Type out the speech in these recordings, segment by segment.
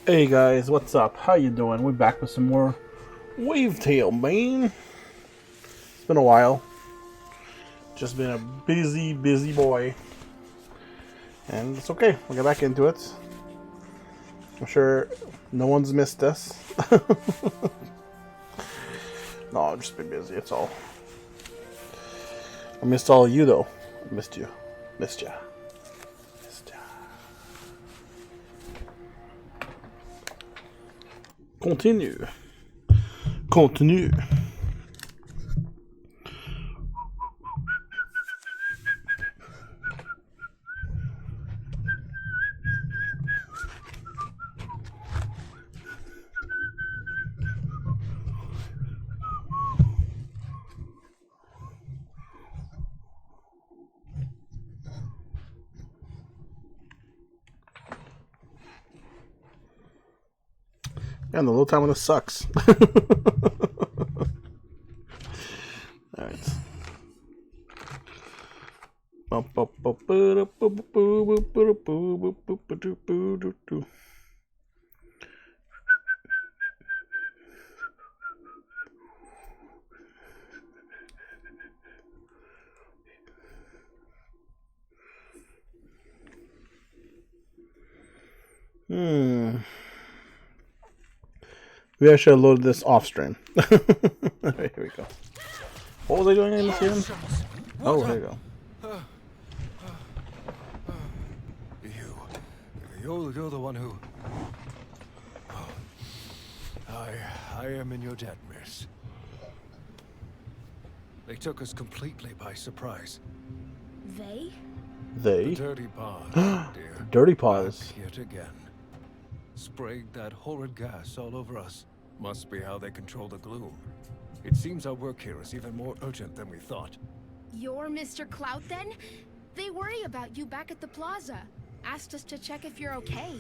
Hey guys, what's up? How you doing? We're back with some more Wavetale, man. It's been a while. Just been a busy boy. And it's okay. We'll get back into it. I'm sure no one's missed us. No, I've just been busy, it's all. I missed all of you though. I missed you. Missed ya. Missed ya. Continue. Continue. And the low time on this sucks. Alright. Maybe I should have loaded this off stream. Alright, here we go. What was I doing in this game? Oh, here we go. You're the one who... Oh, I am in your debt, miss. They took us completely by surprise. They? They? The dirty paws, dear. Dirty paws. Back yet again. Sprayed that horrid gas all over us. Must be how they control the gloom. It seems our work here is even more urgent than we thought. You're Mr. Clout then? They worry about you back at the plaza. Asked us to check if you're okay.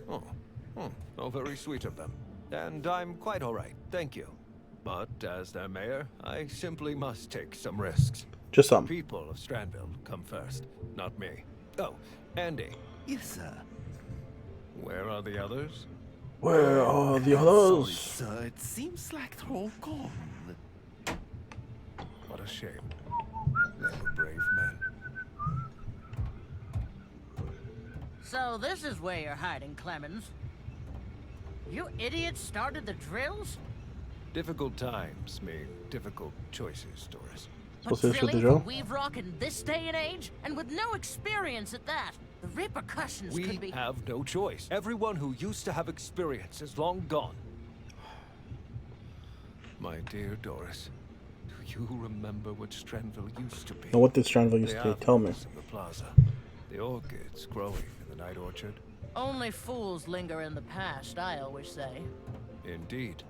Oh, very sweet of them. And I'm quite all right, thank you. But as their mayor, I simply must take some risks. Just some. People of Strandville come first, not me. Oh, Andy. Yes, sir. Where are the others? Where are the Sorry, others? sir. It seems like they're all gone. What a shame. They were brave men. So this is where you're hiding, Clemens. You idiots started the drills? Difficult times mean difficult choices, Doris. But Supposed to finish with the drilling drill? for Weave Rock in this day and age? And with no experience at that? The repercussions We could be... have no choice. Everyone who used to have experience is long gone. My dear Doris, do you remember what Strandville used to be? Now, what did Strandville used to The be? Tell me. avenues of the plaza. The orchids growing in the night orchard. Only fools linger in the past, I always say. Indeed.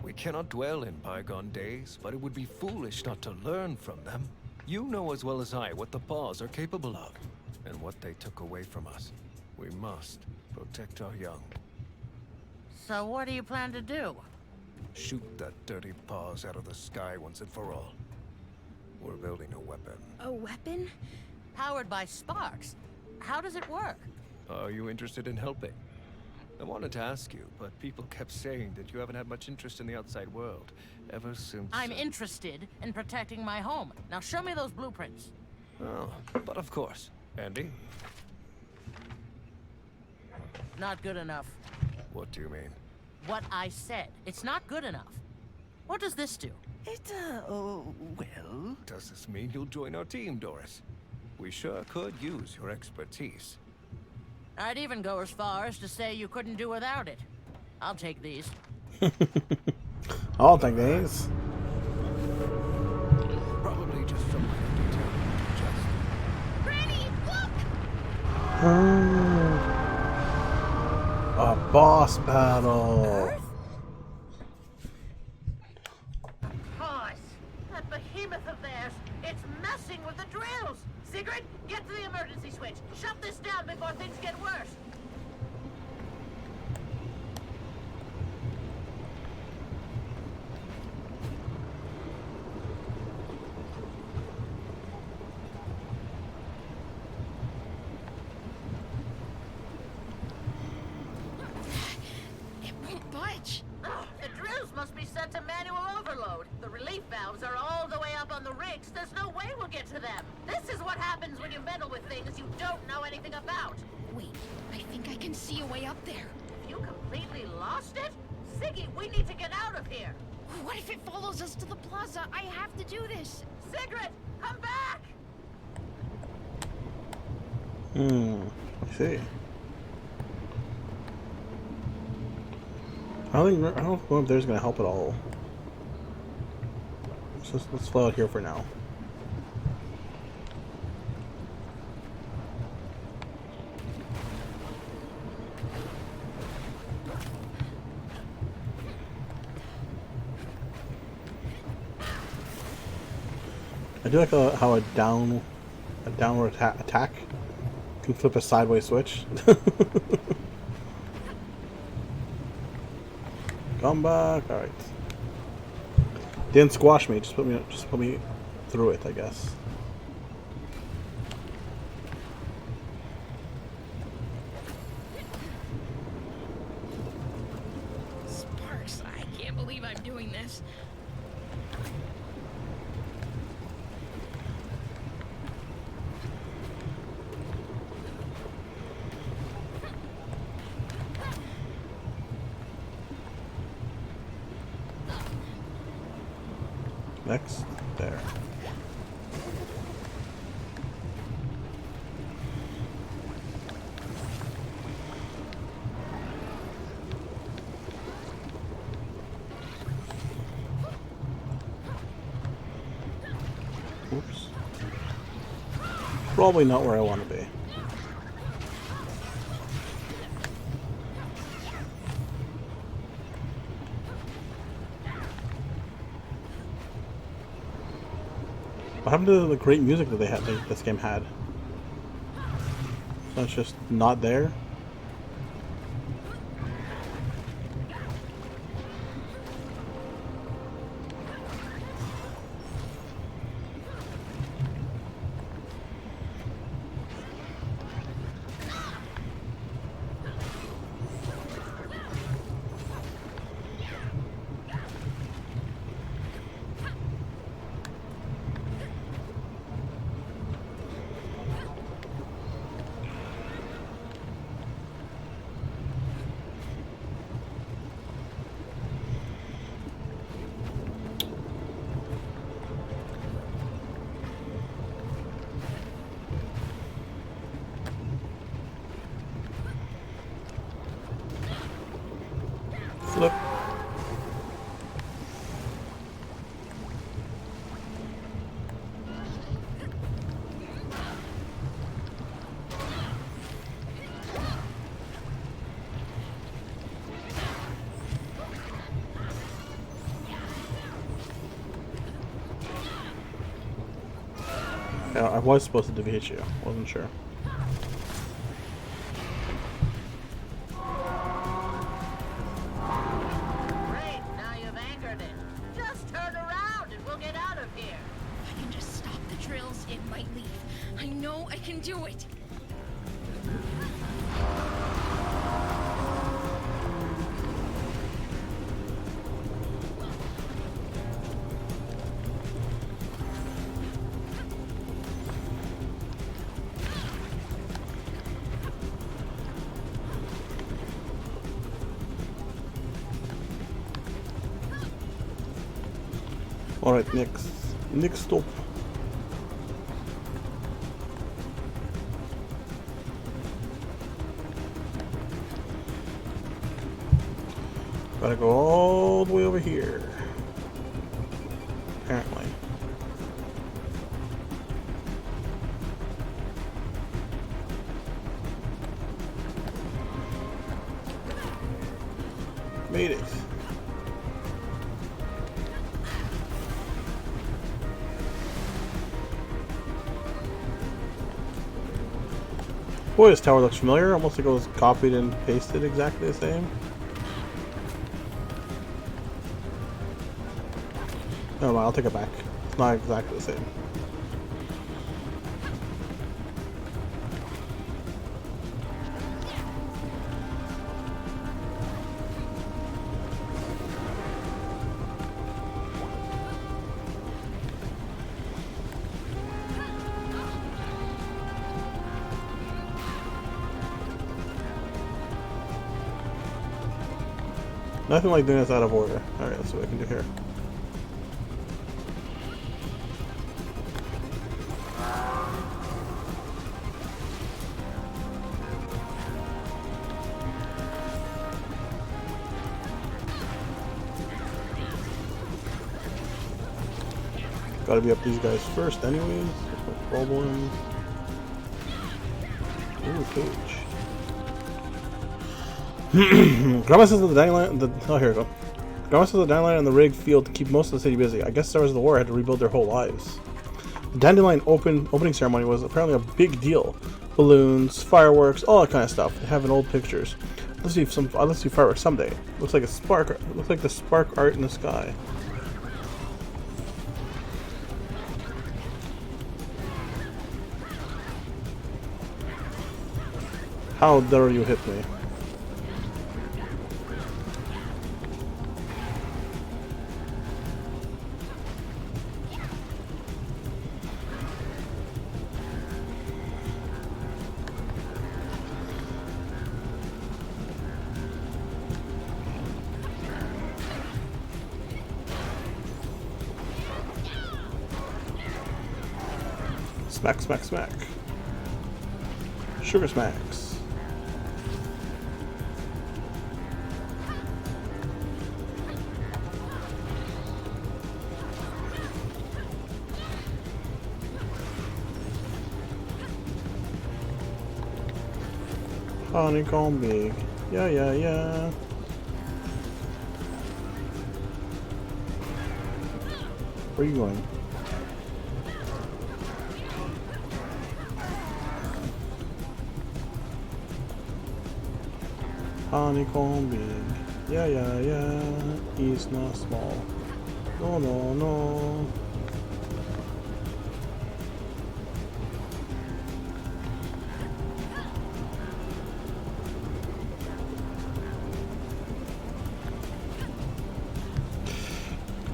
We cannot dwell in bygone days, but it would be foolish not to learn from them. You know as well as I what the Paws are capable of, and what they took away from us. We must protect our young. So what do you plan to do? Shoot that dirty Paws out of the sky once and for all. We're building a weapon. A weapon? Powered by sparks. How does it work? Are you interested in helping? I wanted to ask you, but people kept saying that you haven't had much interest in the outside world ever since... I'm interested in protecting my home. Now show me those blueprints. Oh, but of course. Andy? Not good enough. What do you mean? What I said. It's not good enough. What does this do? Well... Does this mean you'll join our team, Doris? We sure could use your expertise. I'd even go as far as to say you couldn't do without it. I'll take these. I'll take these. Probably just some minor detail. Just... Granny, look! A boss battle. Boss, that behemoth of theirs, it's messing with the drills. Sigrid, get to the emergency switch. Shut this down before things get worse. way up there. You completely lost it? Siggy, we need to get out of here. What if it follows us to the plaza? I have to do this. Sigrid, come back! I see. I don't know if going up there is going to help at all. Let's flow out here for now. I do like how a downward attack can flip a sideways switch. Come back. All right. Didn't squash me. Just put me through it, I guess. Sparks, I can't believe I'm doing this. Next, there. Oops. Probably not where I want to be. What happened to the great music that this game had? So it's just not there? Flip. Yeah, I was supposed to defeat you. Wasn't sure. Great, now you've anchored it. Just turn around and we'll get out of here. If I can just stop the drills, it might leave. I know I can do it. Alright, next stop. Gotta go all the way over here. Apparently. Made it. Boy, this tower looks familiar. Almost like it was copied and pasted exactly the same. Never mind, I'll take it back. It's not exactly the same. Nothing like doing this out of order. Alright, let's see what I can do here. Gotta be up these guys first anyways. No problem. Ooh, cage. Grandma says that the dandelion. Oh, here we go. Grandma says the dandelion and the rig field to keep most of the city busy. I guess stars of the war had to rebuild their whole lives. The dandelion opening ceremony was apparently a big deal. Balloons, fireworks, all that kind of stuff. They have in old pictures. Let's see fireworks someday. Looks like a spark. Looks like the spark art in the sky. How dare you hit me? Smack, smack, smack. Sugar smacks. Honeycomb big. Yeah, yeah, yeah. Where are you going? Honeycomb big. Yeah, yeah, yeah. He's not small. No, no, no.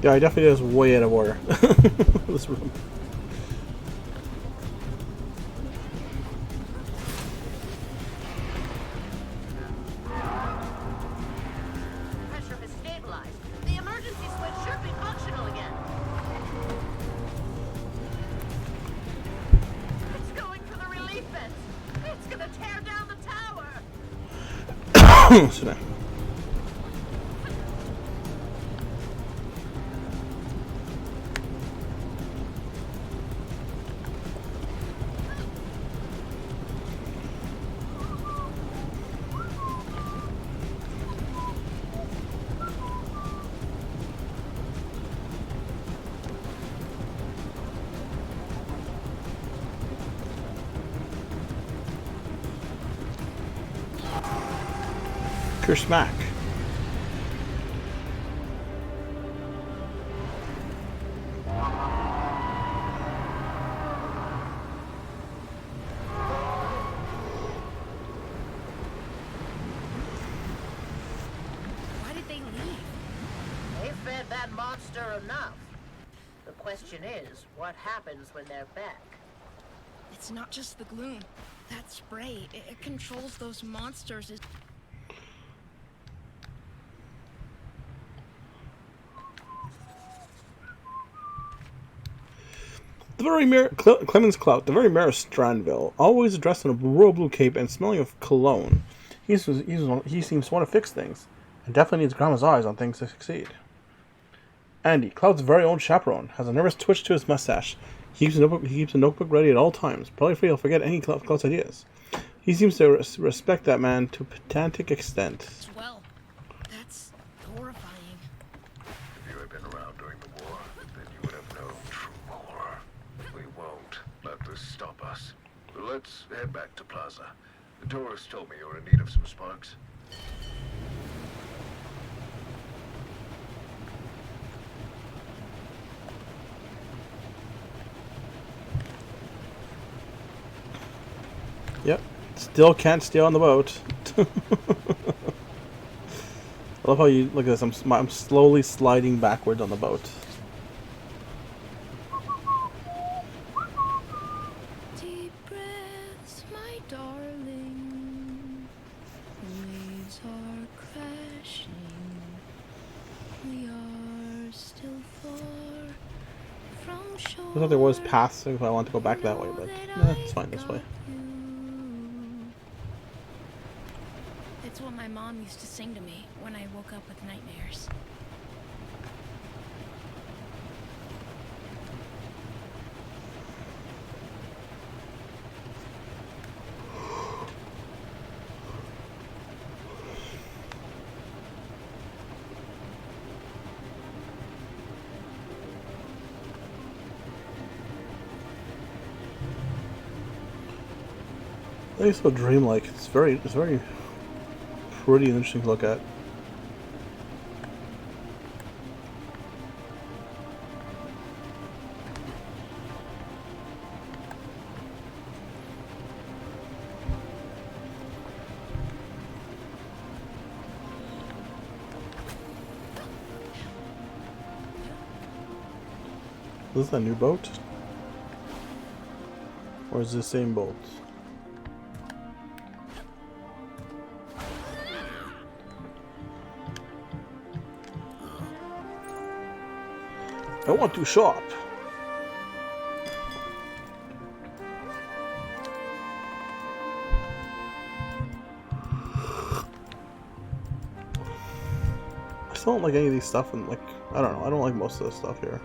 Yeah, I definitely is way out of order. This room. Pressure has stabilized. The emergency switch should be functional again. It's going for the relief vents. It's gonna tear down the tower. Sit down. Smack. Why did they leave? They fed that monster enough. The question is, what happens when they're back? It's not just the gloom. That spray, it controls those monsters. The very mayor, Clemens Clout, the very mayor of Strandville, always dressed in a royal blue cape and smelling of cologne. He seems to want to fix things, and definitely needs Grandma's eyes on things to succeed. Andy, Cloud's very own chaperone, has a nervous twitch to his mustache. He keeps a notebook ready at all times, probably afraid he'll forget any Cloud's ideas. He seems to respect that man to a pedantic extent. Well, that's horrifying. If you had been around during the war, then you would have known true horror. We won't let this stop us. Let's head back to Plaza. The tourist told me you were in need of some sparks. Yep. Still can't stay on the boat. I love how you look at this. I'm slowly sliding backwards on the boat. Deep breaths, my darling. Waves are crashing. I thought there was paths if I want to go back that way, but it's fine this way. It's what my mom used to sing to me when I woke up with nightmares. It's so dreamlike. It's very pretty and interesting to look at. Is this a new boat? Or is it the same boat? I want to shop. I still don't like any of these stuff, and like, I don't know, I don't like most of this stuff here.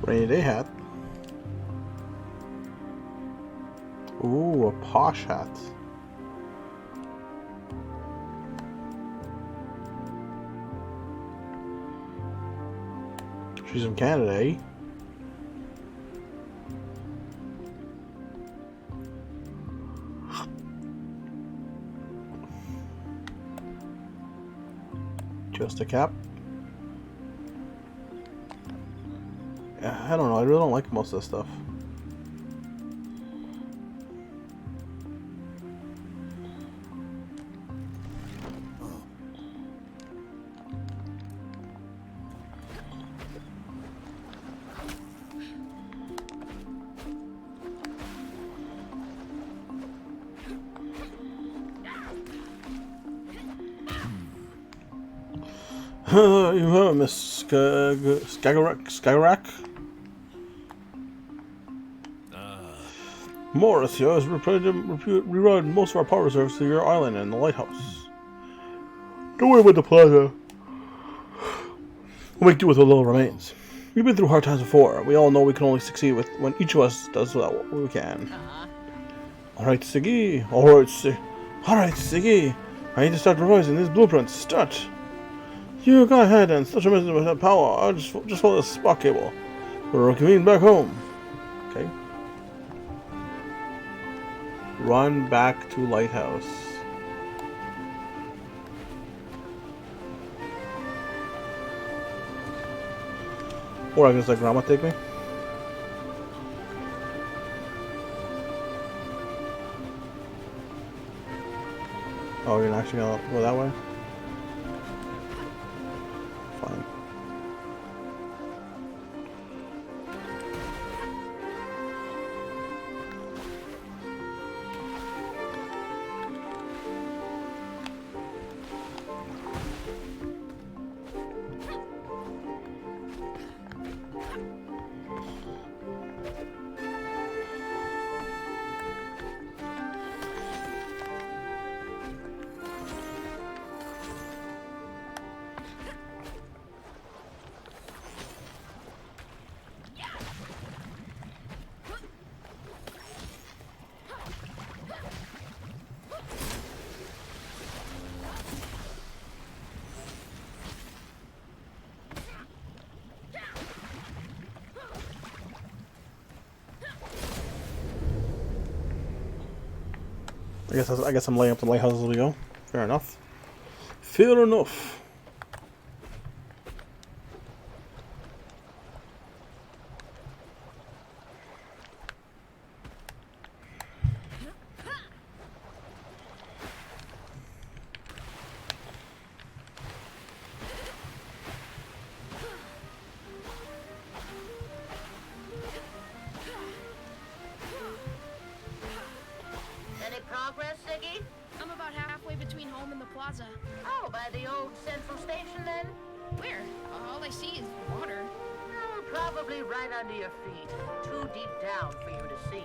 Rainy day hat. Ooh, a posh hat. She's from Canada, eh? Just a cap. I don't know, I really don't like most of this stuff. You heard Miss Skyrack? Morris here has rerouted most of our power reserves to your island and the lighthouse. Don't worry about the plaza. We'll make do with what little remains. We've been through hard times before. We all know we can only succeed with when each of us does what we can. Alright, Siggy. Alright, Siggy. I need to start revising these blueprints. Start. You go ahead and start your mission with that power. I'll just hold this spark cable. We'll reconvene back home. Okay. Run back to lighthouse. Or I guess let Grandma take me. Oh, you're not actually gonna go that way? Fine. I guess I'm laying up the lighthouse as we go. Fair enough. Fair enough. home in the plaza. Oh, by the old central station then? Where? All I see is water. Oh, probably right under your feet. Too deep down for you to see.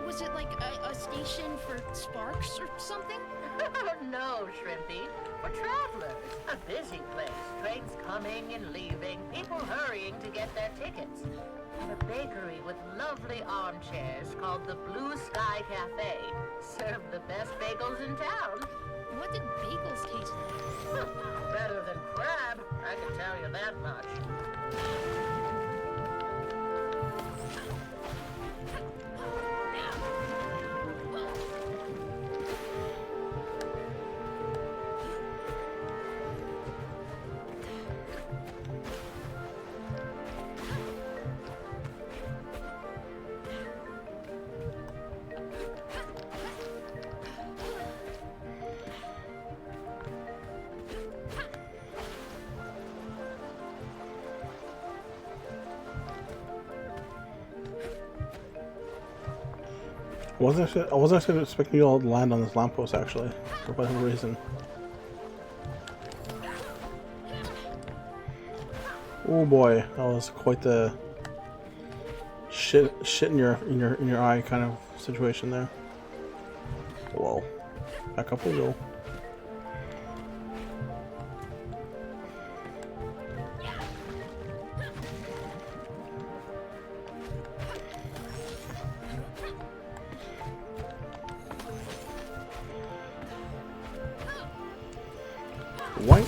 Was it like a station for sparks or something? No, Shrimpy. For travelers. A busy place. Trains coming and leaving. People hurrying to get their tickets. And a bakery with lovely armchairs called the Blue Sky Cafe. Serve the best bagels in town. What did bagels taste like? Better than crab, I can tell you that much. I wasn't actually expecting you all to land on this lamppost actually, for whatever reason. Oh boy, that was quite the shit in your eye kind of situation there. Whoa, back up we go. Wank.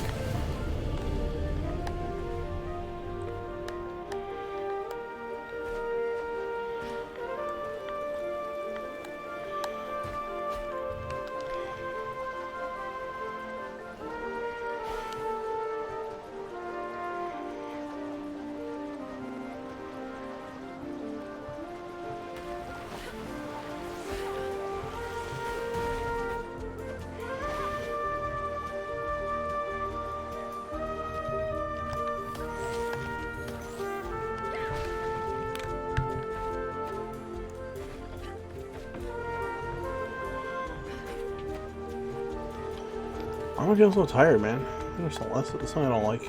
I'm feeling so tired, man. That's something I don't like.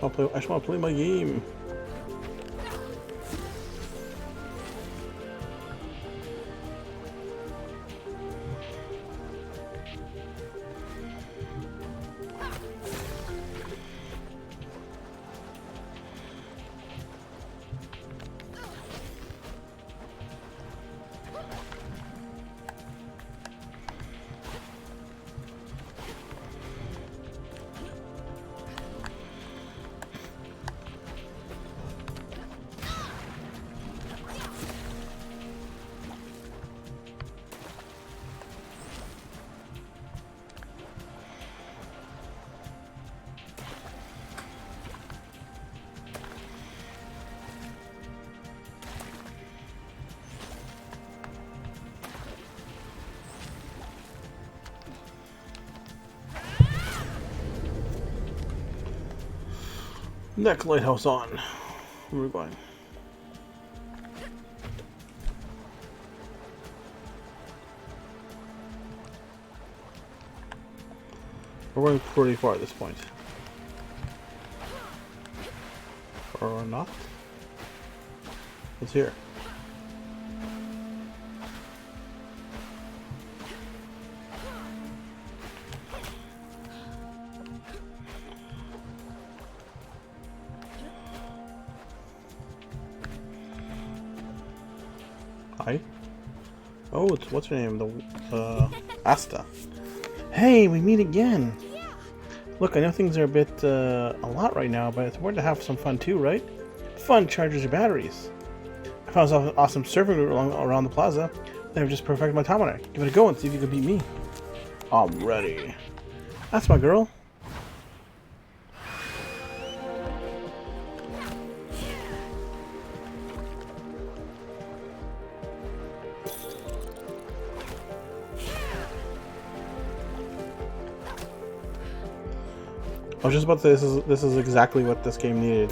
I just want to play my game. Next lighthouse on. Where are we going? We're going pretty far at this point. Or not? What's here? Hi. Oh, it's what's her name? The Asta. Hey, we meet again. Look, I know things are a bit a lot right now, but it's important to have some fun too, right? Fun charges your batteries. I found this awesome surfing route around the plaza. I've just perfected my time on it. Give it a go and see if you can beat me. I'm ready. That's my girl. I was just about to say this is exactly what this game needed.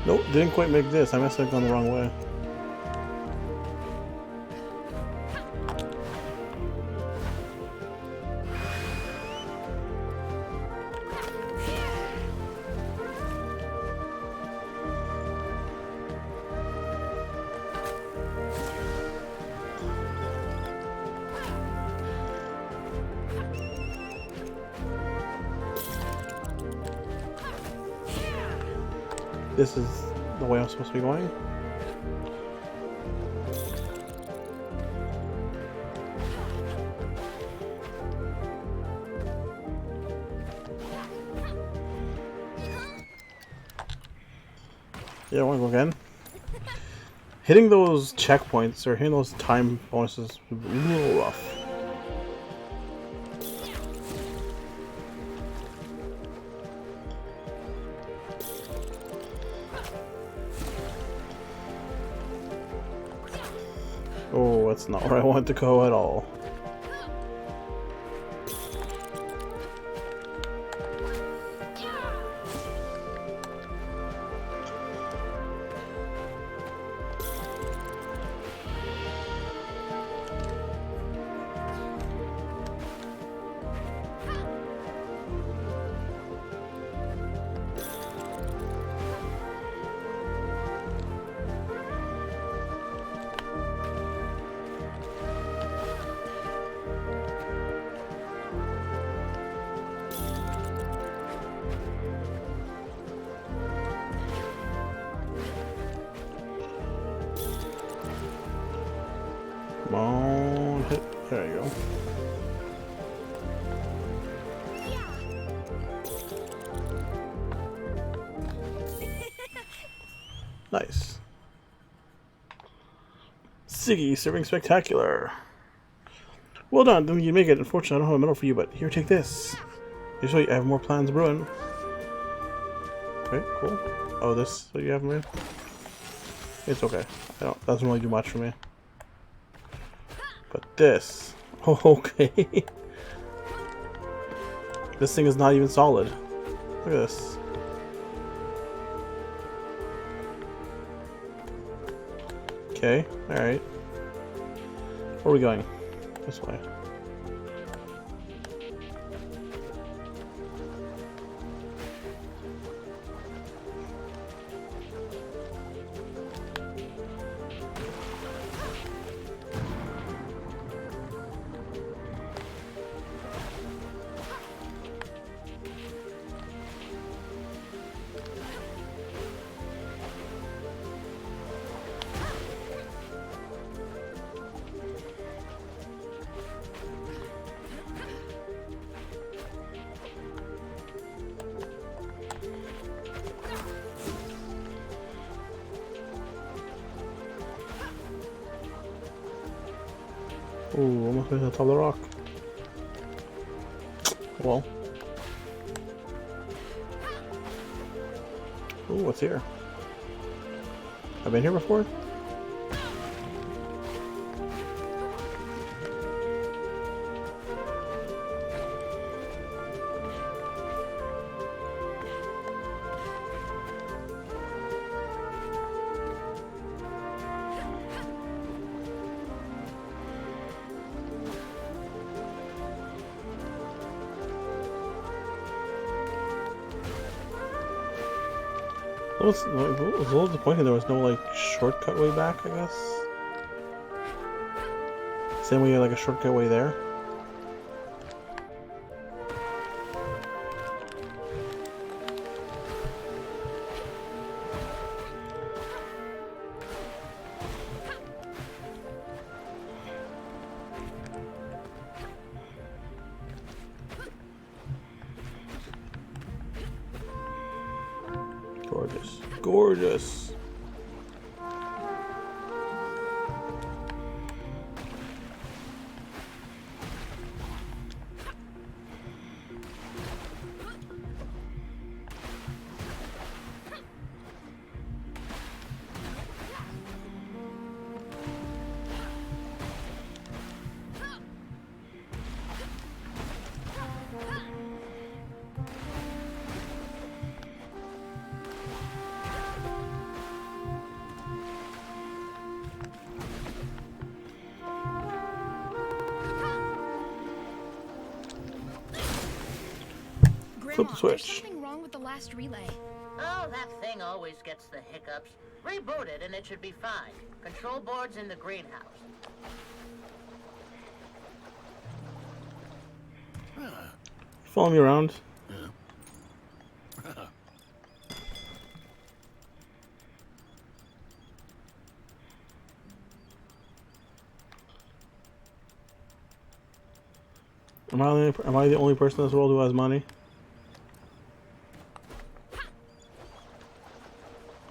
Nope, didn't quite make this. I must have gone the wrong way. This is the way I'm supposed to be going. Yeah, I want to go again. Hitting those checkpoints or hitting those time bonuses is a little rough. Oh, that's not where I want to go at all. Come on, hit. There you go. Nice. Siggy serving spectacular. Well done, then you make it. Unfortunately, I don't have a medal for you, but here, take this. You show you I have more plans brewing. Okay, cool. Oh, this is what you have made? It's okay. Doesn't really do much for me. But this. Oh, okay. This thing is not even solid. Look at this. Okay, alright. Where are we going? This way. Ooh, almost to the top of the rock. Well. Ooh, what's here? I've been here before? It was a little disappointing there was no like shortcut way back, I guess. Same way like a shortcut way there. Gorgeous. Gorgeous. Flip the There's switch. something wrong with the last relay. Oh, that thing always gets the hiccups. Reboot it and it should be fine. Control board's in the greenhouse. Follow me around. Am I the only person in this world who has money?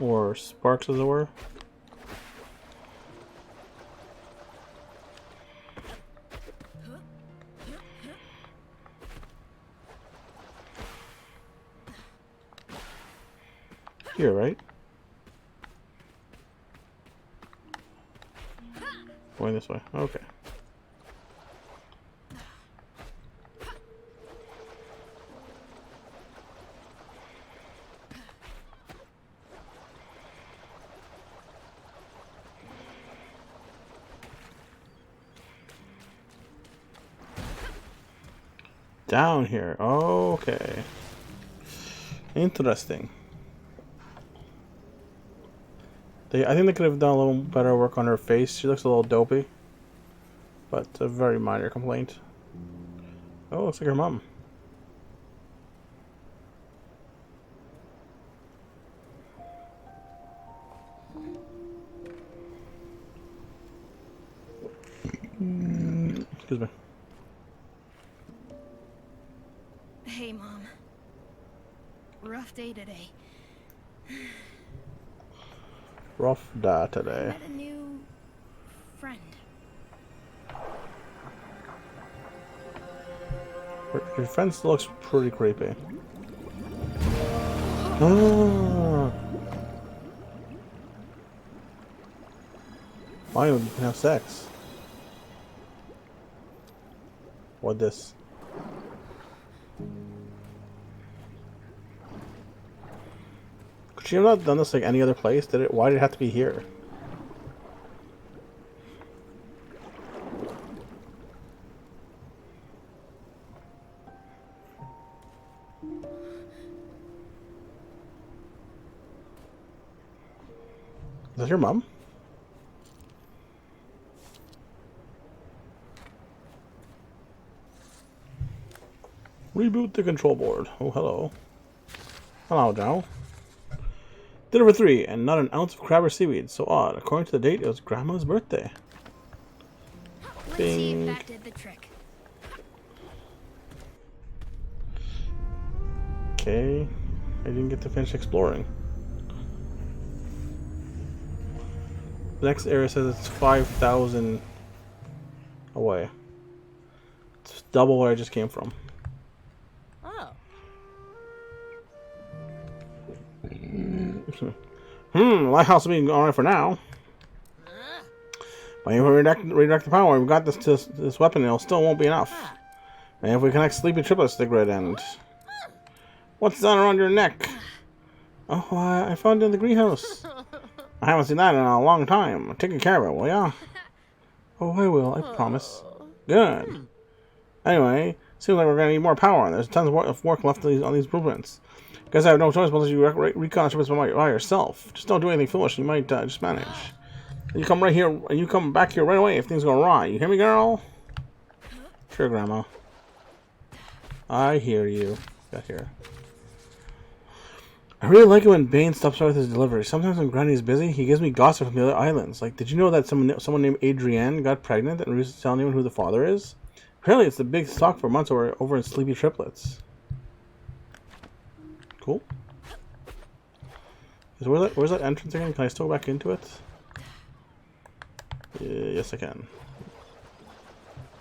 Or sparks, as it were? Here, right? Going this way. Okay. Down here. Okay. Interesting. I think they could have done a little better work on her face. She looks a little dopey. But a very minor complaint. Oh, looks like her mom. Excuse me. Hey, Mom. Rough day today. Rough day today. Met a new friend. Your friend still looks pretty creepy. Ah. Why would you can have sex? What this? Could she have not done this like any other place? Did it? Why did it have to be here? Is that your mom? Reboot the control board. Oh, hello. Hello, Joe. Dinner for 3, and not an ounce of crab or seaweed. So odd. According to the date, it was Grandma's birthday. Let's see if that did the trick. Okay. I didn't get to finish exploring. The next area says it's 5,000 away. It's double where I just came from. Oh. Lighthouse will be alright for now. But if we redirect the power, we've got this weapon, it still won't be enough. And if we connect sleepy triplets to the grid end. What's that around your neck? Oh, I found it in the greenhouse. I haven't seen that in a long time. I'm taking care of it, will ya? Oh, I will, I promise. Good. Anyway, seems like we're gonna need more power. There's tons of work left on these blueprints. Guess I have no choice but to let you recon triplets by yourself. Just don't do anything foolish. You might just manage. You come right here. You come back here right away if things go wrong. You hear me, girl? Sure, Grandma. I hear you. Got here. I really like it when Bane stops by with his delivery. Sometimes when Granny's busy, he gives me gossip from the other islands. Like, did you know that someone named Adrienne got pregnant and refuses to tell anyone who the father is? Apparently, it's the big stock for months over in Sleepy Triplets. Cool. Where's that entrance again? Can I still go back into it? Yes, I can.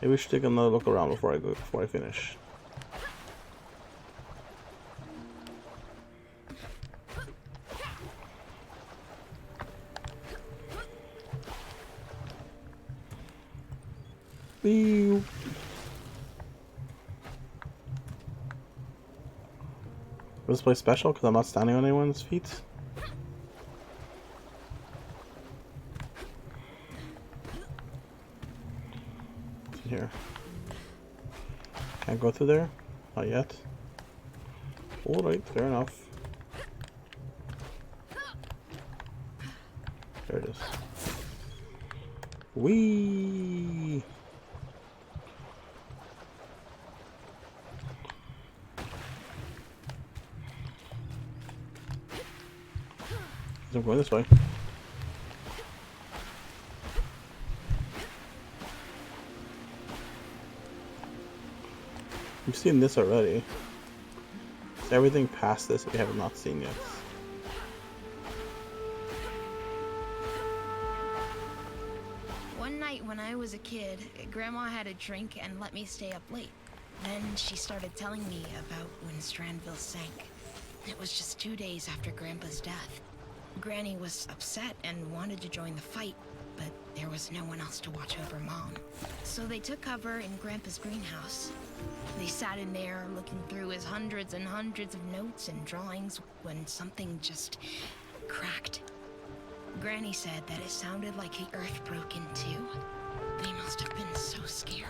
Maybe we should take another look around before I finish. Is this place special because I'm not standing on anyone's feet? What's in here? Can't go through there? Not yet. Alright, fair enough. There it is. Whee! I'm going this way. We've seen this already. Is everything past this we have not seen yet? One night when I was a kid, Grandma had a drink and let me stay up late. Then she started telling me about when Strandville sank. It was just 2 days after Grandpa's death. Granny was upset and wanted to join the fight, but there was no one else to watch over Mom. So they took cover in Grandpa's greenhouse. They sat in there looking through his hundreds and hundreds of notes and drawings when something just cracked. Granny said that it sounded like the earth broke in two. They must have been so scared.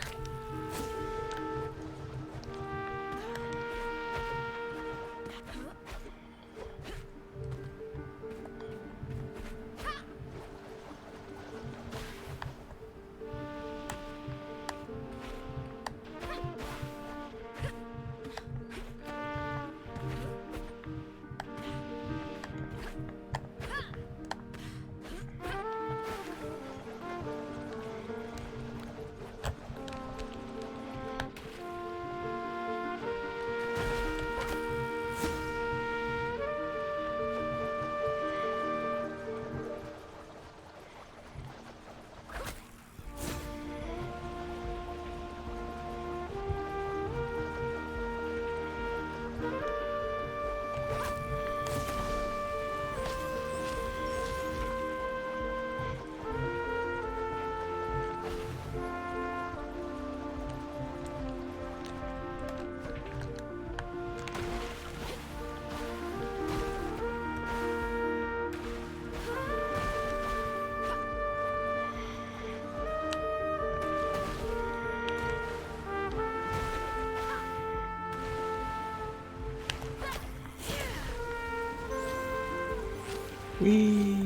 Whee!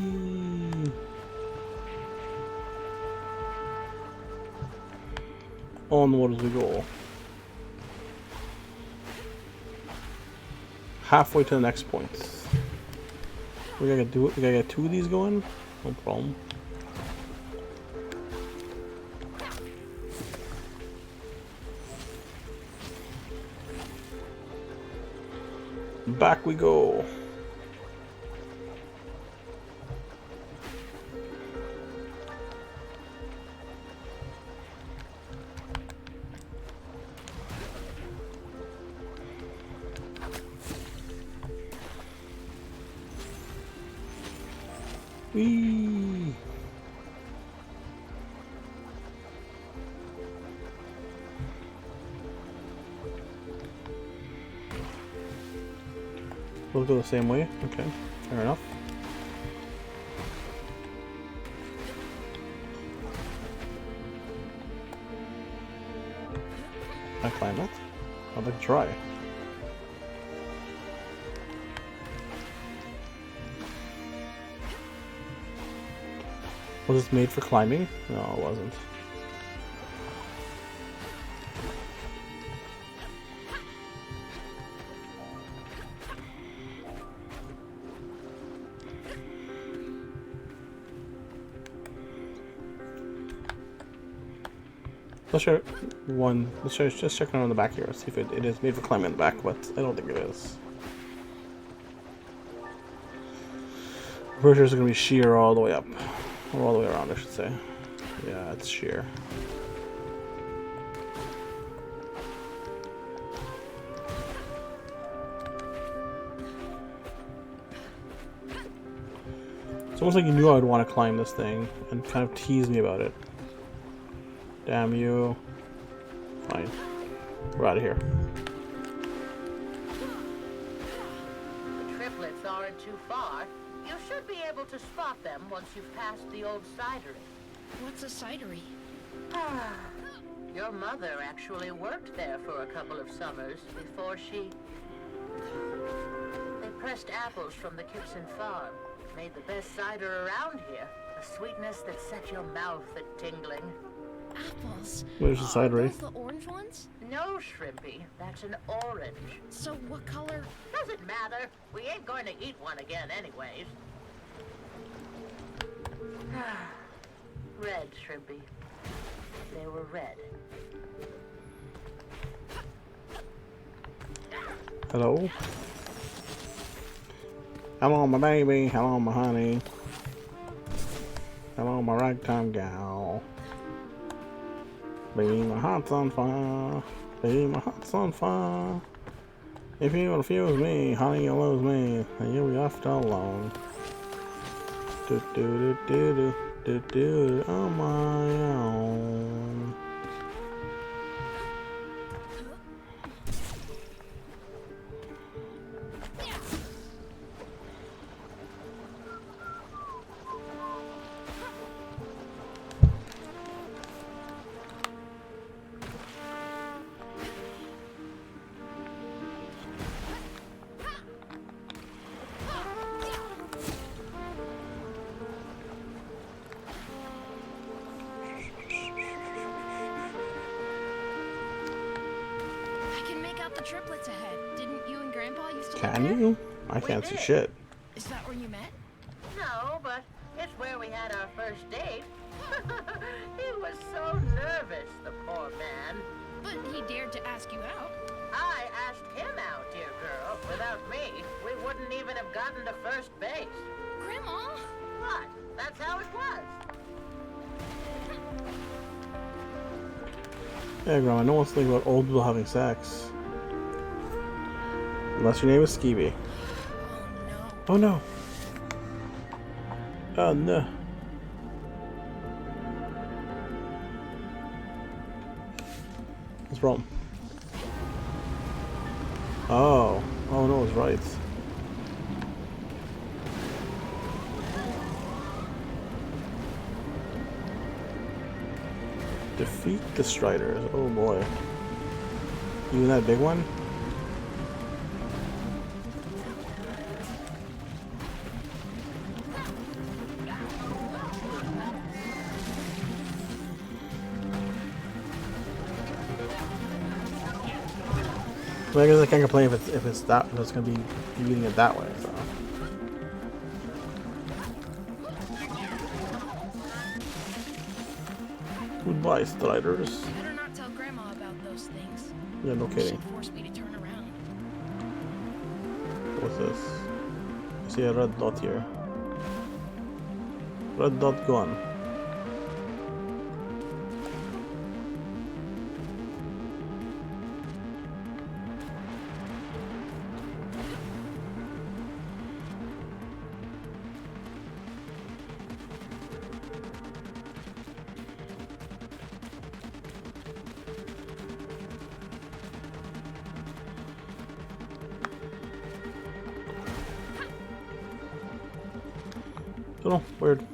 Onward as we go. Halfway to the next point. We gotta do it. We gotta get 2 of these going. No problem. Back we go. Whee! We'll go the same way. Okay, fair enough. I climb it. I'd like to try. Was this made for climbing? No, it wasn't. Let's try one. Let's try just checking on the back here. See if it is made for climbing in the back, but I don't think it is. Pretty sure it's gonna be sheer all the way up. Or all the way around, I should say. Yeah, it's sheer. It's almost like you knew I would want to climb this thing and kind of tease me about it. Damn you. Fine. We're out of here. The triplets aren't too far. You should be able to spot them once you've passed the old cidery. What's a cidery? Your mother actually worked there for a couple of summers before she... pressed apples from the Gibson farm. Made the best cider around here. A sweetness that set your mouth a-tingling. Apples. Where's the cider? Those the orange ones? No, Shrimpy, that's an orange. So what color? Doesn't matter. We ain't going to eat one again anyways. Red, Shrimpy. They were red. Hello? Hello, my baby. Hello, my honey. Hello, my ragtime gal. Baby, my heart's on fire. Baby, my heart's on fire. If you refuse me, honey, you'll lose me, and you'll be left alone. Do do do do do do do on my own. The triplets ahead. Didn't you and Grandpa used to live Can there? you? I can't see shit. Is that where you met? No, but it's where we had our first date. He was so nervous, the poor man. But he dared to ask you out. I asked him out, dear girl. Without me, we wouldn't even have gotten to first base. Grandma! What? That's how it was. Yeah, Grandma, no one's thinking about old people having sex. Unless your name is Skeevy. Oh no. Oh no. Oh no. What's wrong? Oh. Oh no, it's right. Defeat the Striders. Oh boy. Even that big one? Well, I guess I can't complain if it's gonna be eating it that way. So. Goodbye, Striders. Better not tell Grandma about those things. Yeah, no kidding. She'd force me to turn around. What's this? I see a red dot here. Red dot gone. Don't know, weird.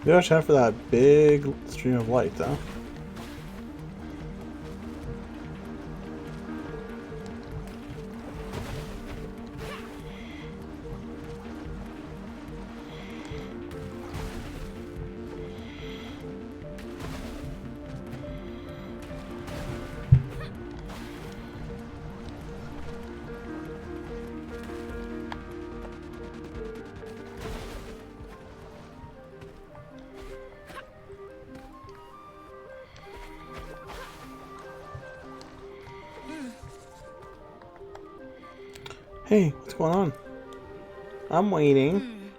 You watch out for that big stream of light, though. Hey, what's going on? I'm waiting.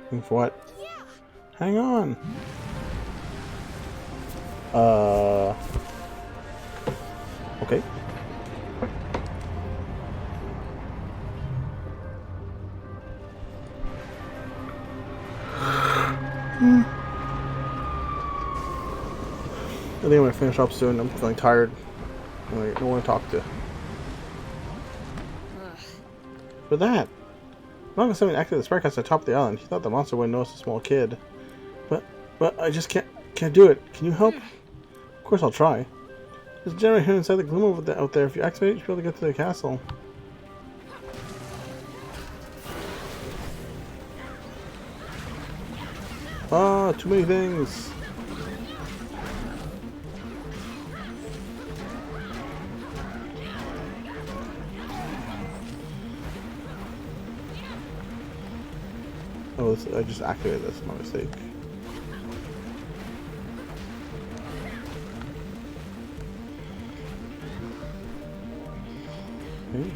Waiting for what? Hang on. Okay. I think I'm gonna finish up soon. I'm feeling tired. I don't want to talk to. For that, Long as someone activated the spark at the top of the island, he thought the monster wouldn't notice a small kid. But I just can't do it. Can you help? Of course I'll try. There's a generator inside the gloom out there. If you activate it, you should be able to get to the castle. Ah, too many things. Oh, I just activated this. My mistake. Okay.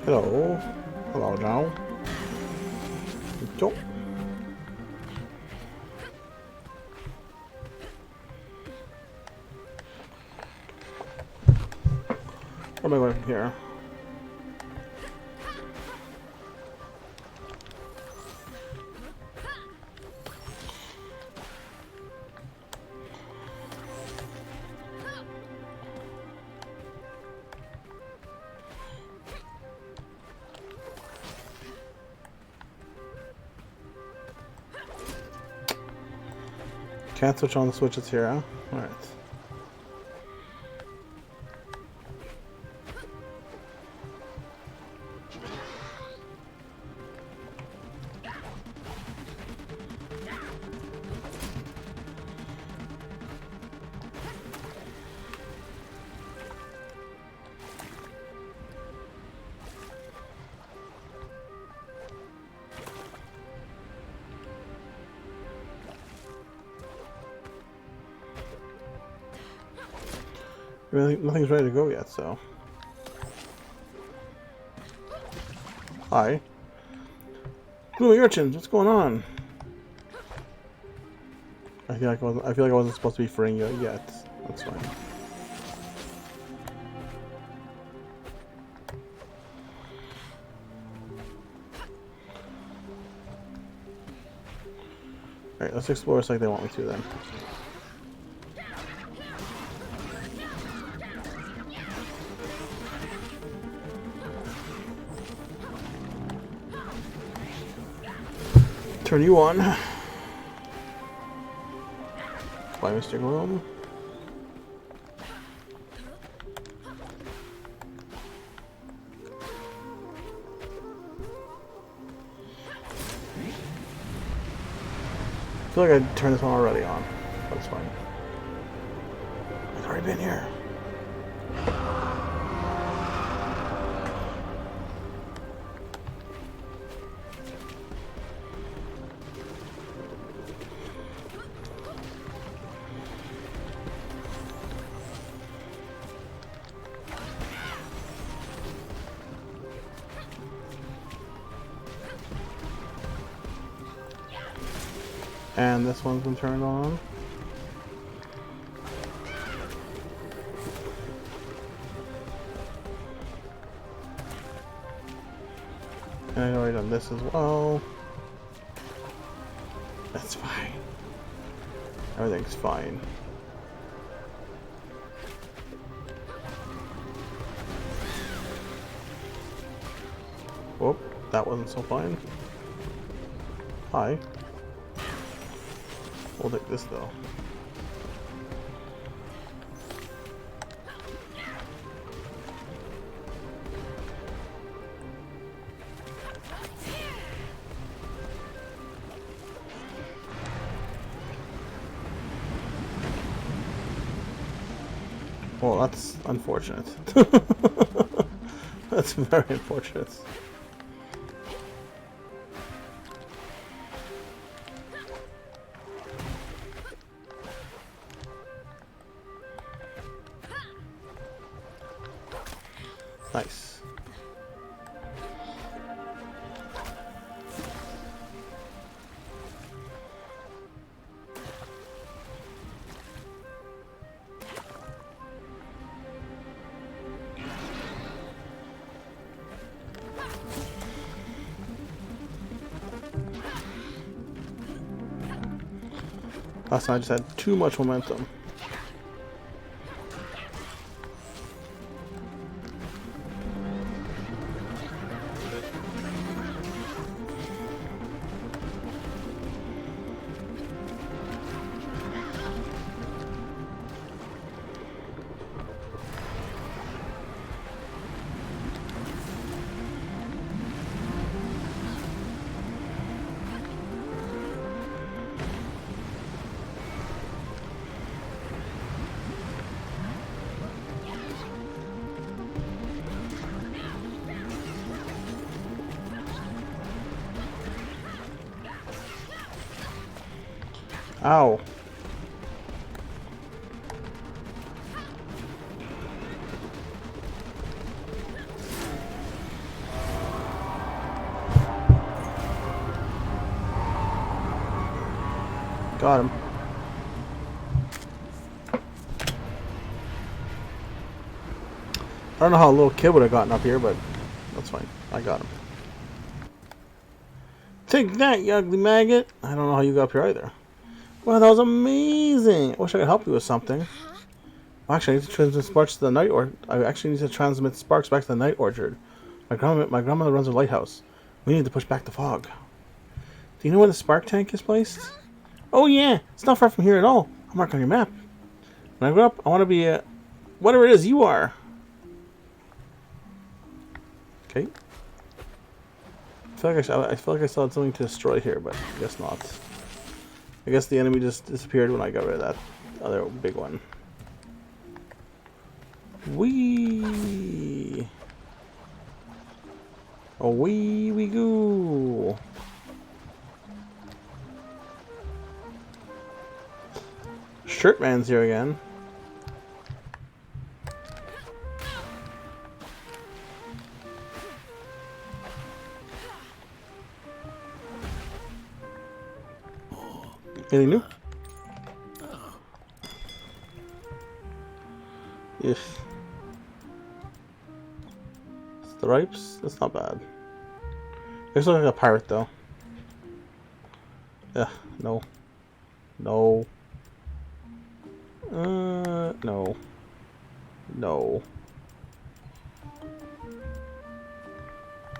Hello. Hello now. Go. Where am I going from here? Can't switch on the switches here, huh? Alright. Really, nothing's ready to go yet, so. Hi. Gloomy urchins, what's going on? I feel like I wasn't supposed to be freeing you yet. That's fine. Alright, let's explore this like they want me to then. Turn you on. Bye, Mr. Gloom. I feel like I turned this one already on. That's fine. I've already been here. And this one's been turned on. And I've already done this as well. That's fine. Everything's fine. Whoop, that wasn't so fine. Hi. We'll take this though. Well, that's unfortunate. That's very unfortunate. Nice. Last time I just had too much momentum. Ow. Got him. I don't know how a little kid would have gotten up here, but that's fine. I got him. Take that, you ugly maggot! I don't know how you got up here either. Wow, that was amazing! I wish I could help you with something. Well, actually, I need to transmit sparks to the night orchard. I actually need to transmit sparks back to the night orchard. My grandmother runs a lighthouse. We need to push back the fog. Do you know where the spark tank is placed? Oh yeah, it's not far from here at all. I'll mark on your map. When I grow up, I want to be a... whatever it is you are. Okay. I feel like I still had something to destroy here, but I guess not. I guess the enemy just disappeared when I got rid of that other big one. Wee. Oh, we go. Shirtman's here again. Anything new? Yes. Stripes? That's not bad. Looks like a pirate though. Yeah, no. No. No. No.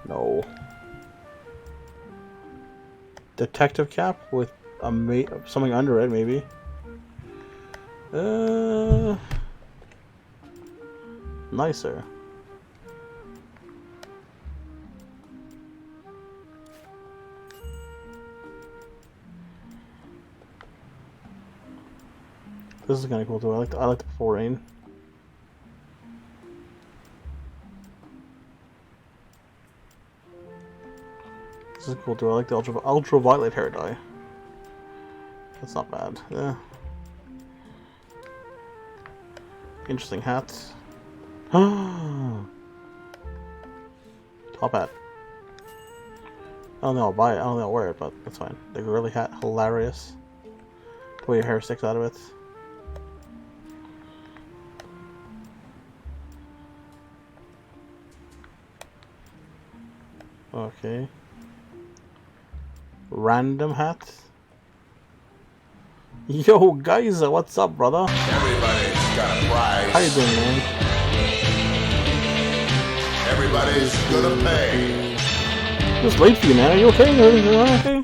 No. Detective cap with a something under it, maybe. Nicer. This is kind of cool too. I like the purple rain. This is cool too. I like the ultraviolet hair dye. That's not bad. Yeah. Interesting hats. Top hat. I don't know. I'll buy it. I don't know. I'll wear it, but that's fine. The girly hat, hilarious. The way your hair sticks out of it. Okay. Random hat. Yo, guys, what's up, brother? Everybody's got a price. How you doing, man? Everybody's gonna pay. Just late for you, man. Are you okay? Everything okay?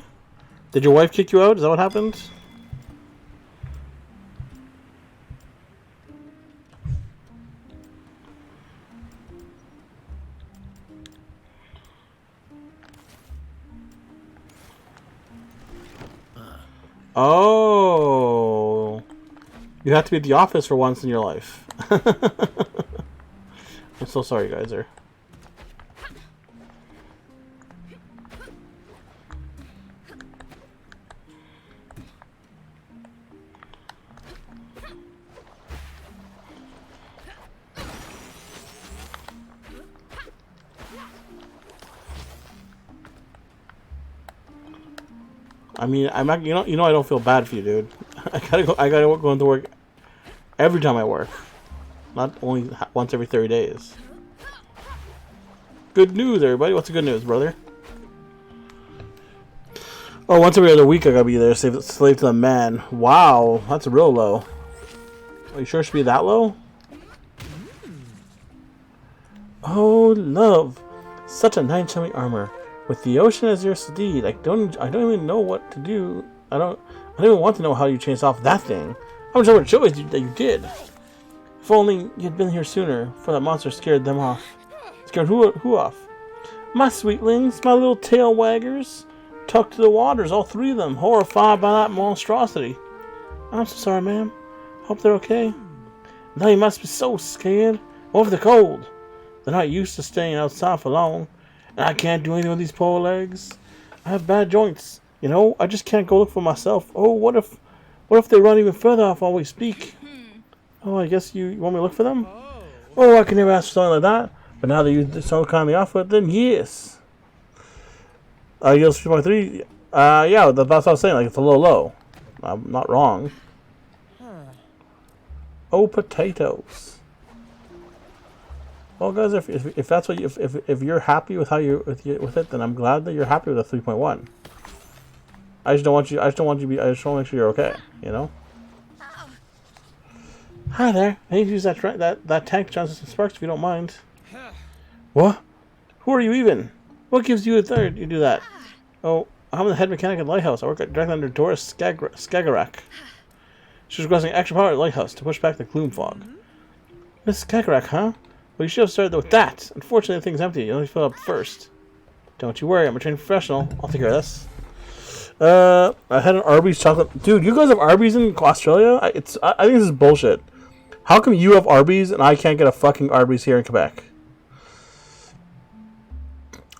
Did your wife kick you out? Is that what happened? Oh, you have to be at the office for once in your life. I'm so sorry, Geyser. I mean, I'm not, you know, I don't feel bad for you, dude. I gotta go into work every time I work, not only once every 30 days. Good news, everybody. What's the good news, brother? Oh, once every other week I gotta be there, slave to the man. Wow, that's real low. Are you sure it should be that low? Oh, love, such a nice shiny armor. With the ocean as your steed, I don't even know what to do. I don't even want to know how you chased off that thing. How much of a choice that you did. If only you'd been here sooner, for that monster scared them off. Scared who off? My sweetlings, my little tail waggers, tucked to the waters, all three of them, horrified by that monstrosity. I'm so sorry, ma'am. Hope they're okay. Now you must be so scared. What if they're cold? They're not used to staying outside for long. And I can't do anything with these poor legs. I have bad joints. You know, I just can't go look for myself. Oh, what if they run even further off while we speak? Oh, I guess you want me to look for them? Oh, I can never ask for something like that. But now that you so kindly offer it, then yes. Yields 3.3. Yeah, that's what I was saying. Like, it's a little low. I'm not wrong. Oh, potatoes. Well, guys, if that's what if you're happy with how with it, then I'm glad that you're happy with the 3.1. I just don't want you to be. I just want to make sure you're okay. You know. Hi there. I need to use that tank to transfer some sparks if you don't mind. What? Who are you even? What gives you a third? You do that? Oh, I'm the head mechanic at the lighthouse. I work directly under Doris Skagerrak. She's requesting extra power at the lighthouse to push back the gloom fog. Miss Skagerrak, huh? Well, you should have started with that. Unfortunately, the thing's empty. You only fill up first. Don't you worry. I'm a trained professional. I'll take care of this. I had an Arby's chocolate. Dude, you guys have Arby's in Australia? I think this is bullshit. How come you have Arby's and I can't get a fucking Arby's here in Quebec?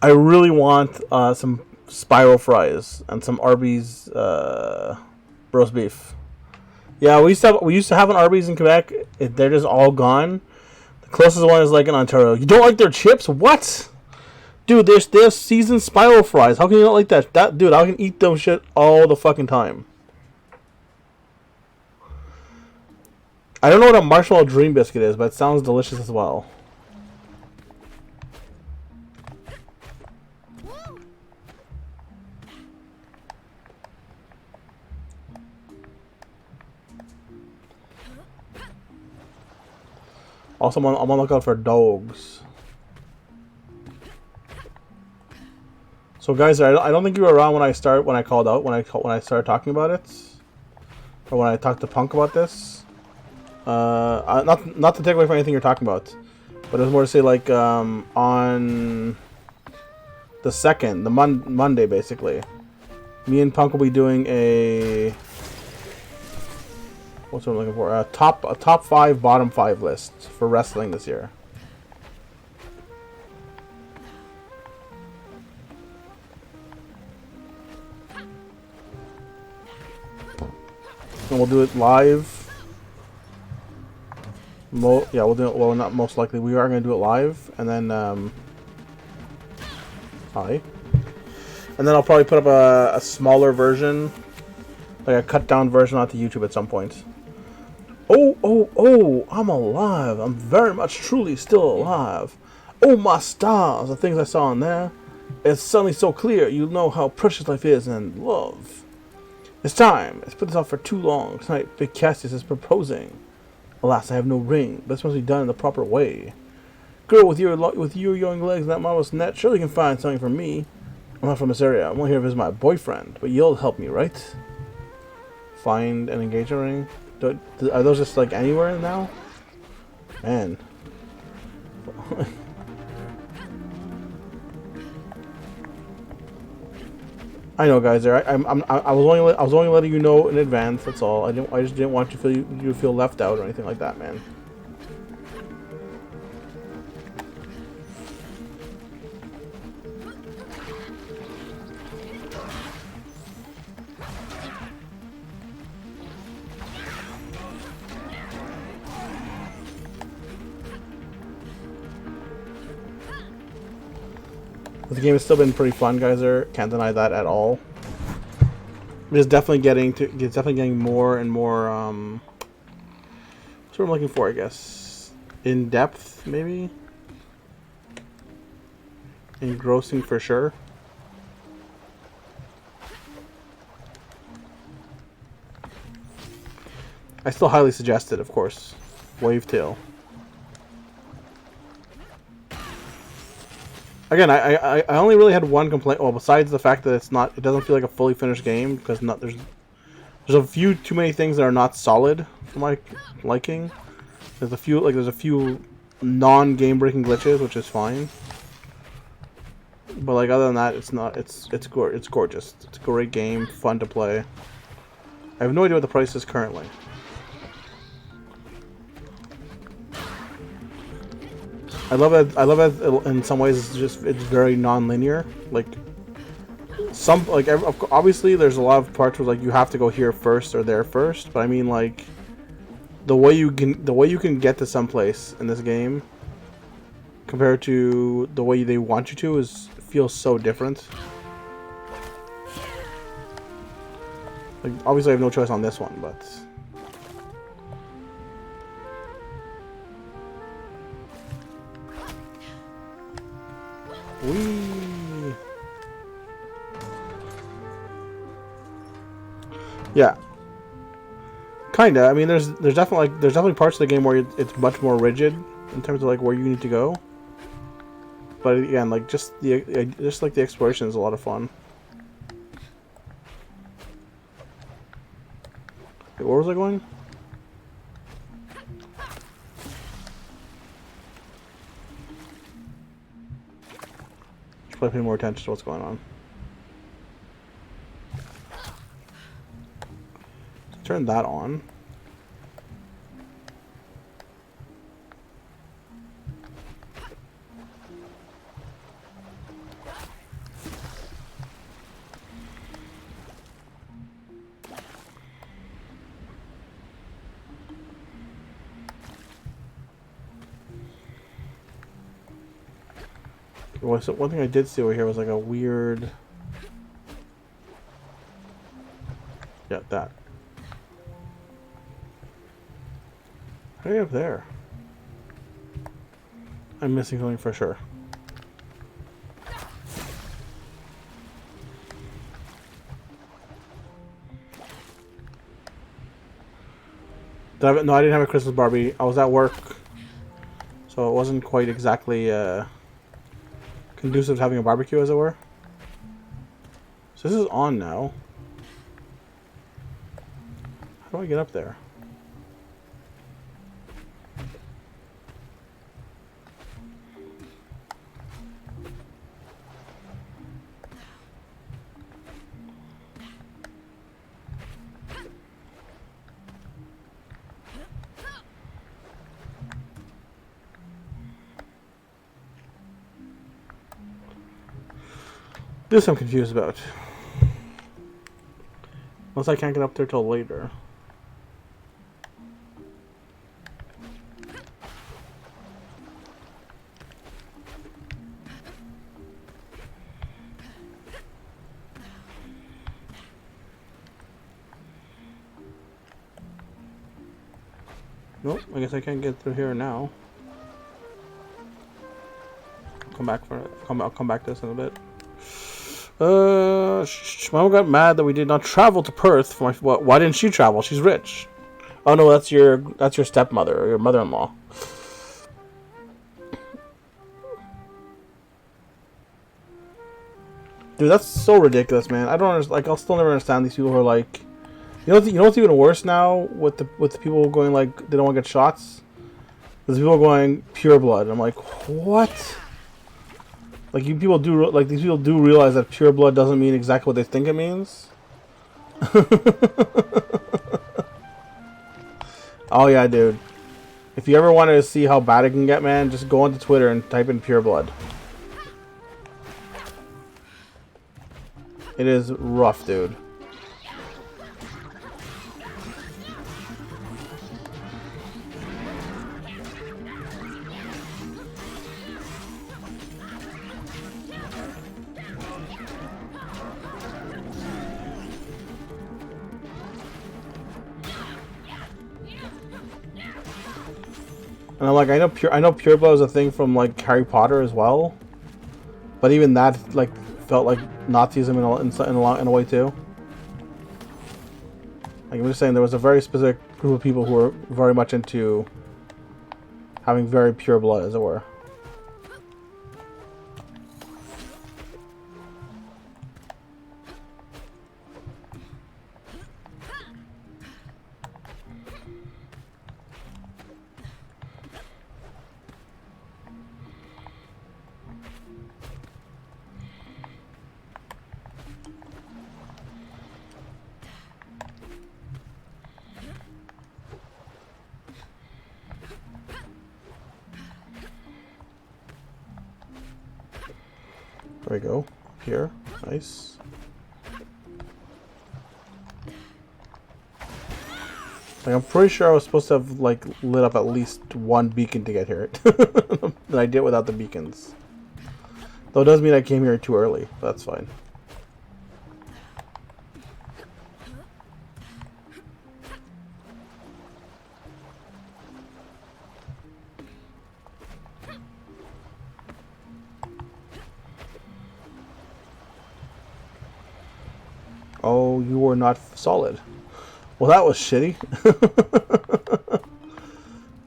I really want some spiral fries and some Arby's roast beef. Yeah, we used to have an Arby's in Quebec. They're just all gone. Closest one is like in Ontario. You don't like their chips? What? Dude, they have seasoned spiral fries. How can you not like that? Dude, I can eat those shit all the fucking time. I don't know what a marshmallow dream biscuit is, but it sounds delicious as well. Also, I'm on the lookout for dogs. So, guys, I don't think you were around when I called out when I started talking about it, or when I talked to Punk about this. Not to take away from anything you're talking about, but it was more to say like on the 2nd, the Monday, basically, me and Punk will be doing a. What's what I'm looking for? A top 5, bottom 5 list for wrestling this year. And we'll do it live. Yeah, we'll do it. Well, not most likely. We are going to do it live, and then hi. And then I'll probably put up a smaller version, like a cut down version onto YouTube at some point. Oh, I'm alive. I'm very much, truly still alive. Oh, my stars, the things I saw in there. It's suddenly so clear. You know how precious life is and love. It's time. It's put this off for too long. Tonight, Big Cassius is proposing. Alas, I have no ring, but this must be done in the proper way. Girl, with your young legs and that marvelous net, surely you can find something for me. I'm not from this area. I'm only here to visit my boyfriend, but you'll help me, right? Find an engagement ring. Are those just like anywhere now? Man. I know, guys. I was only letting you know in advance. That's all. I just didn't want you to feel left out or anything like that, man. But the game has still been pretty fun, guys. Can't deny that at all. It's definitely getting more and more. That's what I'm looking for, I guess. In depth, maybe. Engrossing for sure. I still highly suggest it, of course. Wavetale. Again, I only really had one complaint. Well, besides the fact that it doesn't feel like a fully finished game because there's a few too many things that are not solid for my liking. There's a few non-game breaking glitches, which is fine. But like other than that, it's gorgeous. It's a great game, fun to play. I have no idea what the price is currently. I love it in some ways. It's very non-linear. Like obviously there's a lot of parts where like you have to go here first or there first, but I mean like the way you can get to someplace in this game compared to the way they want you to feels so different. Like obviously I have no choice on this one, but yeah, kinda. I mean, there's definitely parts of the game where it's much more rigid in terms of like where you need to go. But again, like just the exploration is a lot of fun. Wait, where was I going? Should probably pay more attention to what's going on. Turn that on. Well, so one thing I did see over here was like a weird... Yeah, that. How do you get up there? I'm missing something for sure. No, I didn't have a Christmas Barbie. I was at work, so it wasn't quite exactly conducive to having a barbecue, as it were. So this is on now. How do I get up there? This I'm confused about. Unless I can't get up there till later. Nope, I guess I can't get through here now. I'll come back to this in a bit. Mom got mad that we did not travel to Perth for my. Why didn't she travel? She's rich. Oh no, that's your stepmother or your mother-in-law. Dude, that's so ridiculous, man. I don't understand. Like, I'll still never understand these people who are like, you know what's even worse now with the people going like they don't want to get shots. There's people going pure blood. I'm like, what? Like these people do realize that pure blood doesn't mean exactly what they think it means. Oh yeah, dude. If you ever wanted to see how bad it can get, man, just go onto Twitter and type in pure blood. It is rough, dude. And I'm like, I know pure blood is a thing from like Harry Potter as well, but even that like felt like Nazism in a way too. Like I'm just saying, there was a very specific group of people who were very much into having very pure blood, as it were. There we go. Here. Nice. Like, I'm pretty sure I was supposed to have, like, lit up at least one beacon to get here. And I did without the beacons. Though it does mean I came here too early. But that's fine. Oh, you were not solid. Well, that was shitty.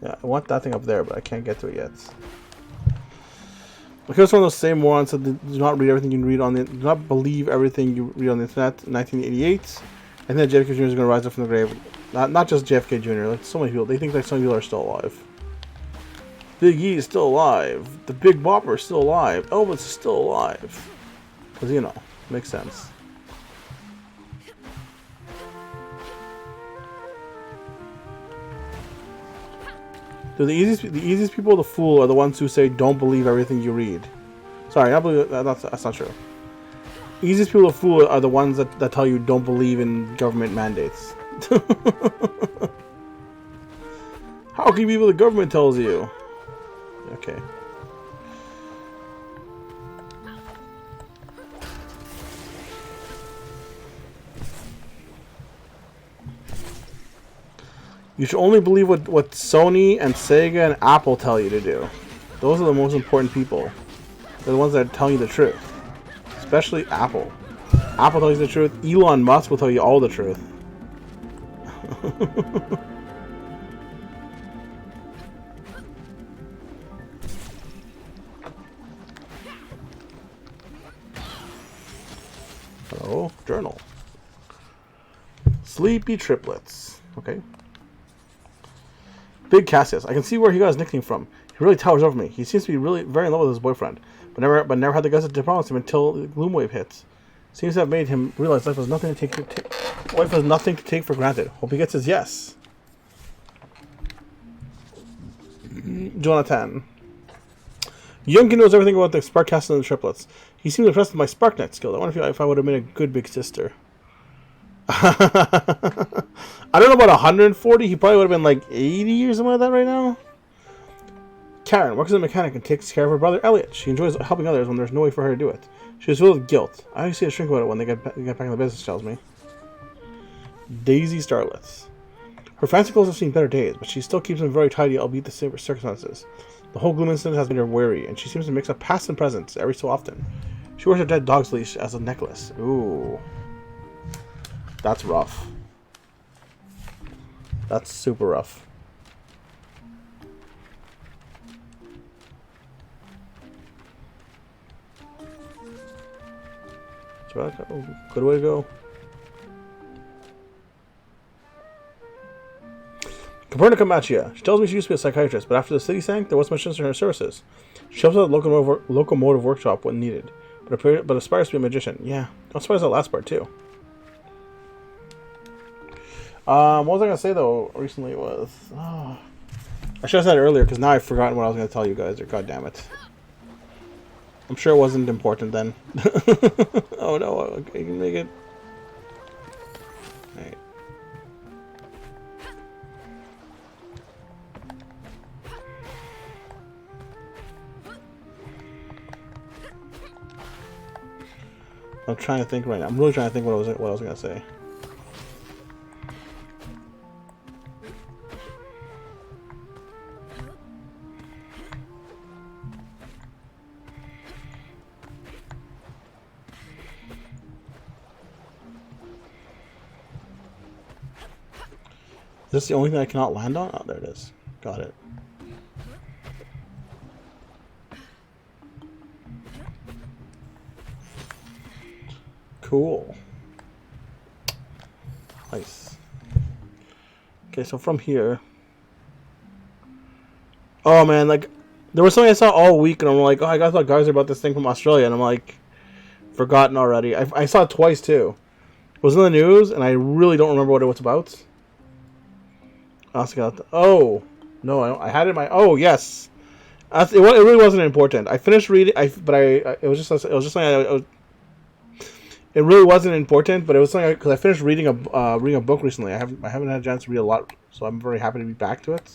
Yeah, I want that thing up there, but I can't get to it yet. Because one of those same ones that do not read everything you read on the, do not believe everything you read on the internet. In 1988, and then JFK Jr. is going to rise up from the grave. Not just JFK Jr. Like so many people, they think like some people are still alive. Big E is still alive. The Big Bopper is still alive. Elvis is still alive. Because you know, makes sense. Dude, the easiest people to fool are the ones who say don't believe everything you read. Sorry, that's not true. Easiest people to fool are the ones that tell you don't believe in government mandates. How can you believe what the government tells you? Okay. You should only believe what Sony and Sega and Apple tell you to do. Those are the most important people. They're the ones that are telling you the truth. Especially Apple. Apple tells you the truth. Elon Musk will tell you all the truth. Hello, journal. Sleepy triplets. Okay. Big Cassius. I can see where he got his nickname from. He really towers over me. He seems to be really very in love with his boyfriend, but never had the guts to promise him until the Gloomwave hits. Seems to have made him realize life was nothing to take for granted. Hope he gets his yes. Jonathan. Youngkin knows everything about the Sparkcast and the triplets. He seems impressed with my Sparknet skills. I wonder if I would have made a good big sister. I don't know about 140. He probably would have been like 80 or something like that right now. Karen works as a mechanic and takes care of her brother Elliot. She enjoys helping others when there's no way for her to do it. She is filled with guilt. I always see a shrink about it when they get back in the business, tells me. Daisy Starlets. Her fancy clothes have seen better days, but she still keeps them very tidy, albeit the same circumstances. The whole Gloom incident has made her wary, and she seems to mix up past and present every so often. She wears her dead dog's leash as a necklace. Ooh. That's rough. That's super rough. Good way to go. Copernica Machia. She tells me she used to be a psychiatrist, but after the city sank, there wasn't much interest in her services. She helps out at the locomotive workshop when needed, but aspires to be a magician. Yeah, I'm surprised that last part too. What was I going to say, though, recently was... Oh, I should have said it earlier, because now I've forgotten what I was going to tell you guys. God damn it. I'm sure it wasn't important then. Oh, no. I can make it. Alright. I'm trying to think right now. I'm really trying to think what I was going to say. Is this the only thing I cannot land on? Oh, there it is. Got it. Cool. Nice. Okay, so from here... Oh, man, like... There was something I saw all week, and I'm like, oh, I got thought guys about this thing from Australia, and I'm like... Forgotten already. I saw it twice, too. It was in the news, and I really don't remember what it was about. I also got... Oh! No, I had it in my... Oh, yes! It really wasn't important. I finished reading... It was just something it really wasn't important, but it was something because I finished reading a book recently. I haven't had a chance to read a lot, so I'm very happy to be back to it.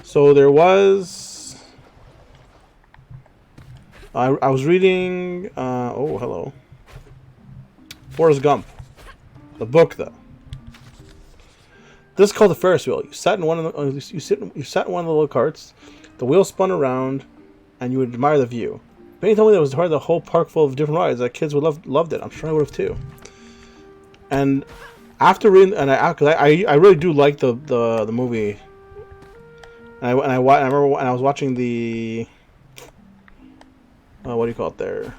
So there was, I was reading. Oh, hello. Forrest Gump, the book though. This is called the Ferris wheel. You sat in one of the you sat in one of the little carts. The wheel spun around, and you would admire the view. Benny told me there was the whole park full of different rides that kids would loved it. I'm sure I would have too. And after reading, and I really do like the movie. And I remember when I was watching the what do you call it there?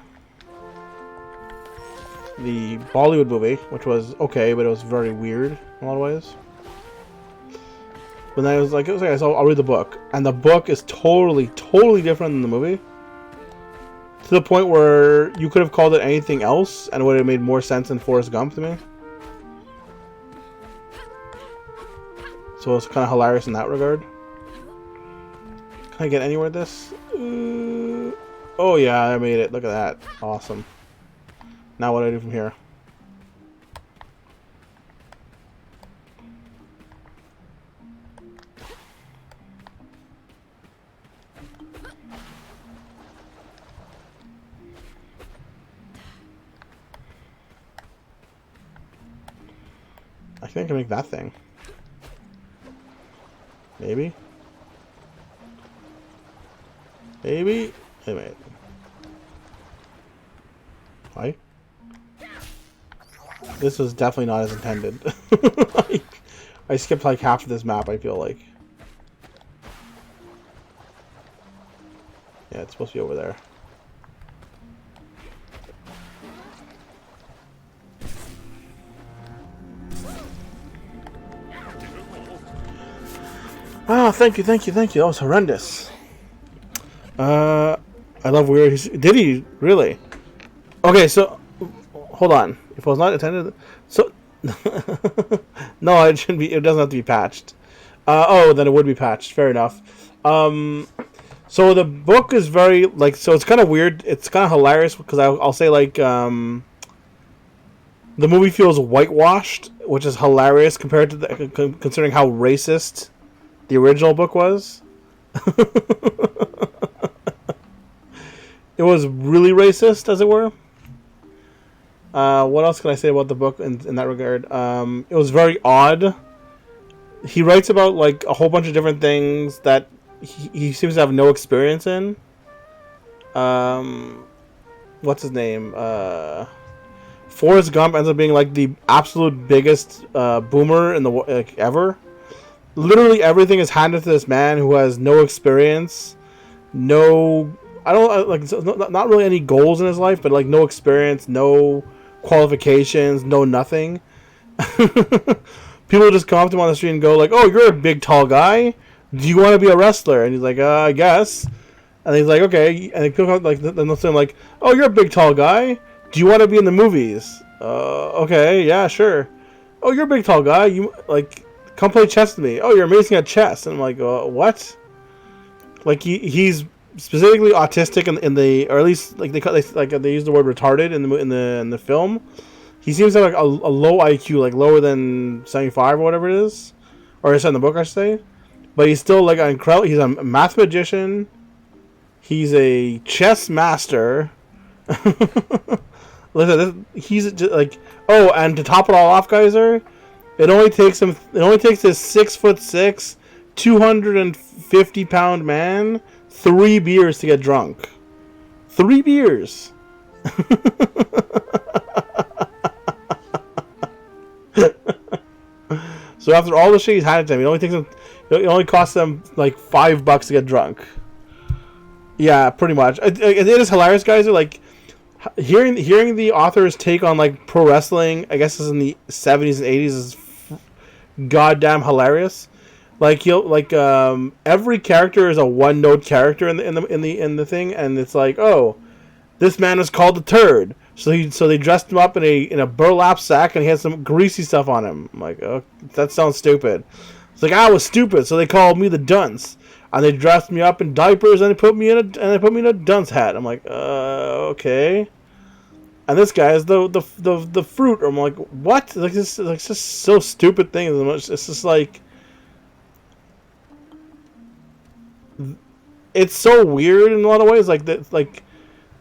The Bollywood movie, which was okay, but it was very weird in a lot of ways. But then I was like, I'll read the book, and the book is totally different than the movie. To the point where you could have called it anything else, and it would have made more sense than Forrest Gump to me. So it's kind of hilarious in that regard. Can I get anywhere with this? Oh yeah, I made it. Look at that. Awesome. Now what do I do from here? I think I can make that thing. Maybe? Maybe? Wait a minute. Why? This was definitely not as intended. I skipped like half of this map, I feel like. Yeah, it's supposed to be over there. Oh, thank you. That was horrendous. I love weird. Did he really? Okay, so hold on. If it was not intended, so no, it shouldn't be. It doesn't have to be patched. Oh, then it would be patched. Fair enough. So the book is very like. So it's kind of weird. It's kind of hilarious because I'll say like the movie feels whitewashed, which is hilarious compared to considering how racist the original book was. It was really racist, as it were. What else can I say about the book in that regard? It was very odd. He writes about like a whole bunch of different things that he seems to have no experience in. What's his name? Forrest Gump ends up being like the absolute biggest boomer in the ever. Literally everything is handed to this man who has no experience, not really any goals in his life, but like no experience, no qualifications, no nothing. People just come up to him on the street and go like, "Oh, you're a big tall guy. Do you want to be a wrestler?" And he's like, "I guess." And he's like, "Okay." And people come like, then they'll say like, "Oh, you're a big tall guy. Do you want to be in the movies?" Okay, yeah, sure. "Oh, you're a big tall guy. You like." Come play chess with me. Oh, you're amazing at chess. And I'm like, what? Like he's specifically autistic in the, or at least like they use the word retarded in the film. He seems to have like a low IQ, like lower than 75 or whatever it is, or it's in the book I should say. But he's still like incredible. He's a math magician. He's a chess master. Listen, he's just like, oh, and to top it all off, Geyser. It only takes this 6'6", 250-pound man 3 beers to get drunk. 3 beers. So after all the shit he's handed to him, it only costs them like $5 to get drunk. Yeah, pretty much. It is hilarious, guys. Like hearing the author's take on like pro wrestling. I guess is in the 70s and 80s is goddamn hilarious. Like every character is a one-note character in the thing, and it's like, oh, this man is called the Turd. So they dressed him up in a burlap sack, and he had some greasy stuff on him. I'm like, oh, that sounds stupid. It's like, I was stupid, so they called me the Dunce, and they dressed me up in diapers, and they put me in a dunce hat. I'm like, okay. And this guy is the fruit. I'm like, what? Like this, like just so stupid thing. It's just like, it's so weird in a lot of ways. Like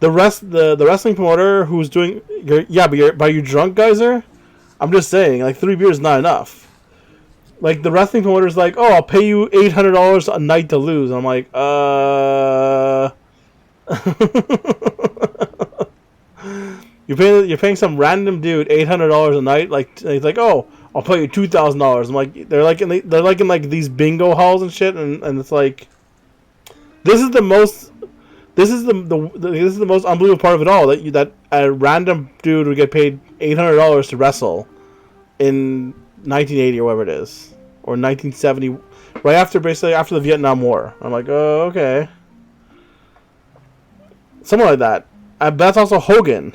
the wrestling promoter who's doing, but you drunk, Geyser? I'm just saying, like 3 beers is not enough. Like the wrestling promoter's like, oh, I'll pay you $800 a night to lose. And I'm like, You're paying some random dude $800 a night. Like he's like, oh, I'll pay you $2,000. I'm like, they're like in like these bingo halls and shit, and it's like, this is the most unbelievable part of it all, that a random dude would get paid $800 to wrestle in 1980 or whatever it is, or 1970, right after the Vietnam War. I'm like, oh, okay, something like that. But that's also Hogan.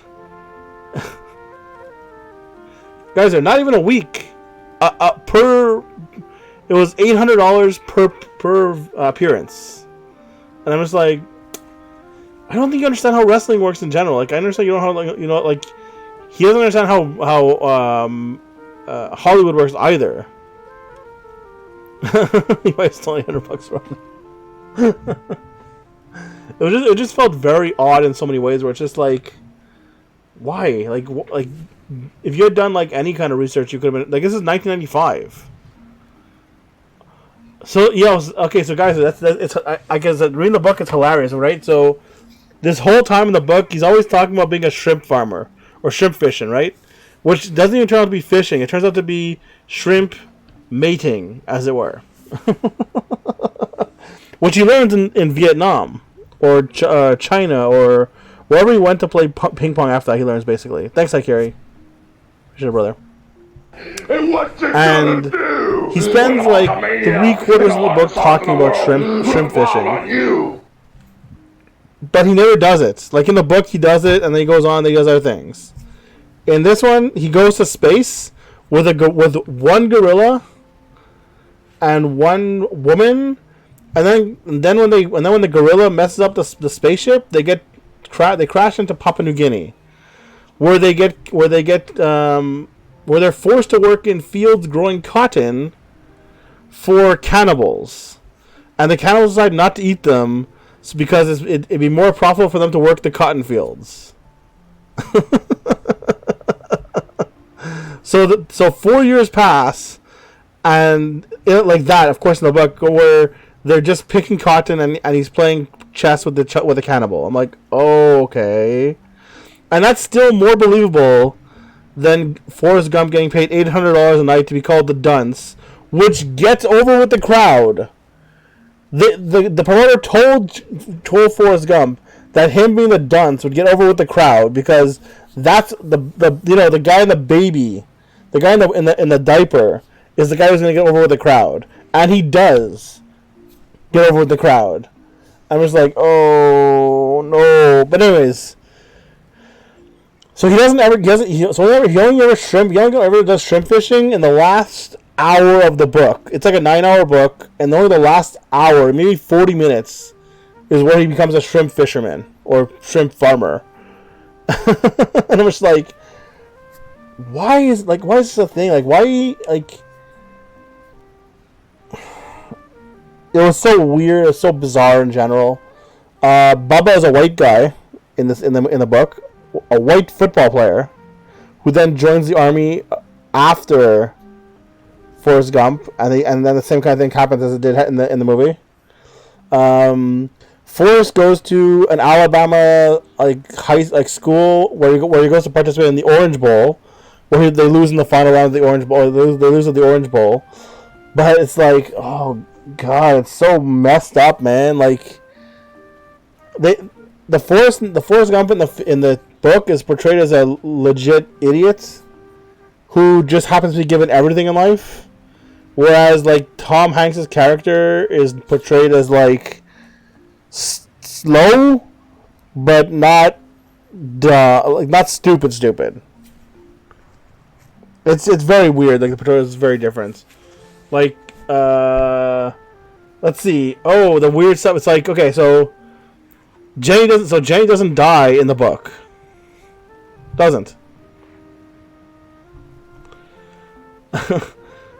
Guys, they're not even a week. It was $800 per appearance, and I'm just like, I don't think you understand how wrestling works in general. Like, I understand you don't know how, he doesn't understand how Hollywood works either. He might still $800 from. It just felt very odd in so many ways, where it's just like, why? Like if you had done like any kind of research, you could have been like, this is 1995. So okay. So guys, I guess reading the book, it's hilarious, right? So this whole time in the book, he's always talking about being a shrimp farmer or shrimp fishing, right? Which doesn't even turn out to be fishing. It turns out to be shrimp mating, as it were. Which he learns in Vietnam or China or wherever he went to play ping pong after that. He learns basically. Thanks, Ikari. Appreciate it, brother. And he spends like 3/4 of the book talking about shrimp fishing. But he never does it. Like in the book, he does it, and then he goes on and he does other things. In this one, he goes to space with one gorilla and one woman, and then when the gorilla messes up the spaceship, they crash into Papua New Guinea, where they're forced to work in fields growing cotton for cannibals, and the cannibals decide not to eat them. It's because it'd be more profitable for them to work the cotton fields. So 4 years pass, and like that, of course, in the book, where they're just picking cotton, and he's playing chess with the cannibal. I'm like, oh, okay, and that's still more believable than Forrest Gump getting paid $800 a night to be called the Dunce, which gets over with the crowd. The promoter told Forrest Gump that him being the Dunce would get over with the crowd, because that's the guy in the baby, the guy in the diaper is the guy who's gonna get over with the crowd, and he does get over with the crowd. I'm just like, oh no. But anyways, so he only ever does shrimp fishing in the last hour of the book. It's like a 9-hour book, and only the last hour, maybe 40 minutes, is where he becomes a shrimp fisherman or shrimp farmer. And I'm just like, why is this a thing? Like, why, like, it was so weird, it was so bizarre in general. Bubba is a white guy in the book, a white football player, who then joins the army after Forrest Gump, and then the same kind of thing happens as it did in the movie. Forrest goes to an Alabama school where he goes to participate in the Orange Bowl, where they lose in the final round of the Orange Bowl. Or they lose at the Orange Bowl. But it's like, oh god, it's so messed up, man. Like, the Forrest Gump in the book is portrayed as a legit idiot who just happens to be given everything in life, whereas like Tom Hanks's character is portrayed as like slow, but not not stupid. It's very weird. Like the portrayal is very different. Like let's see. Oh, the weird stuff. It's like, okay, so Jenny doesn't die in the book. Doesn't.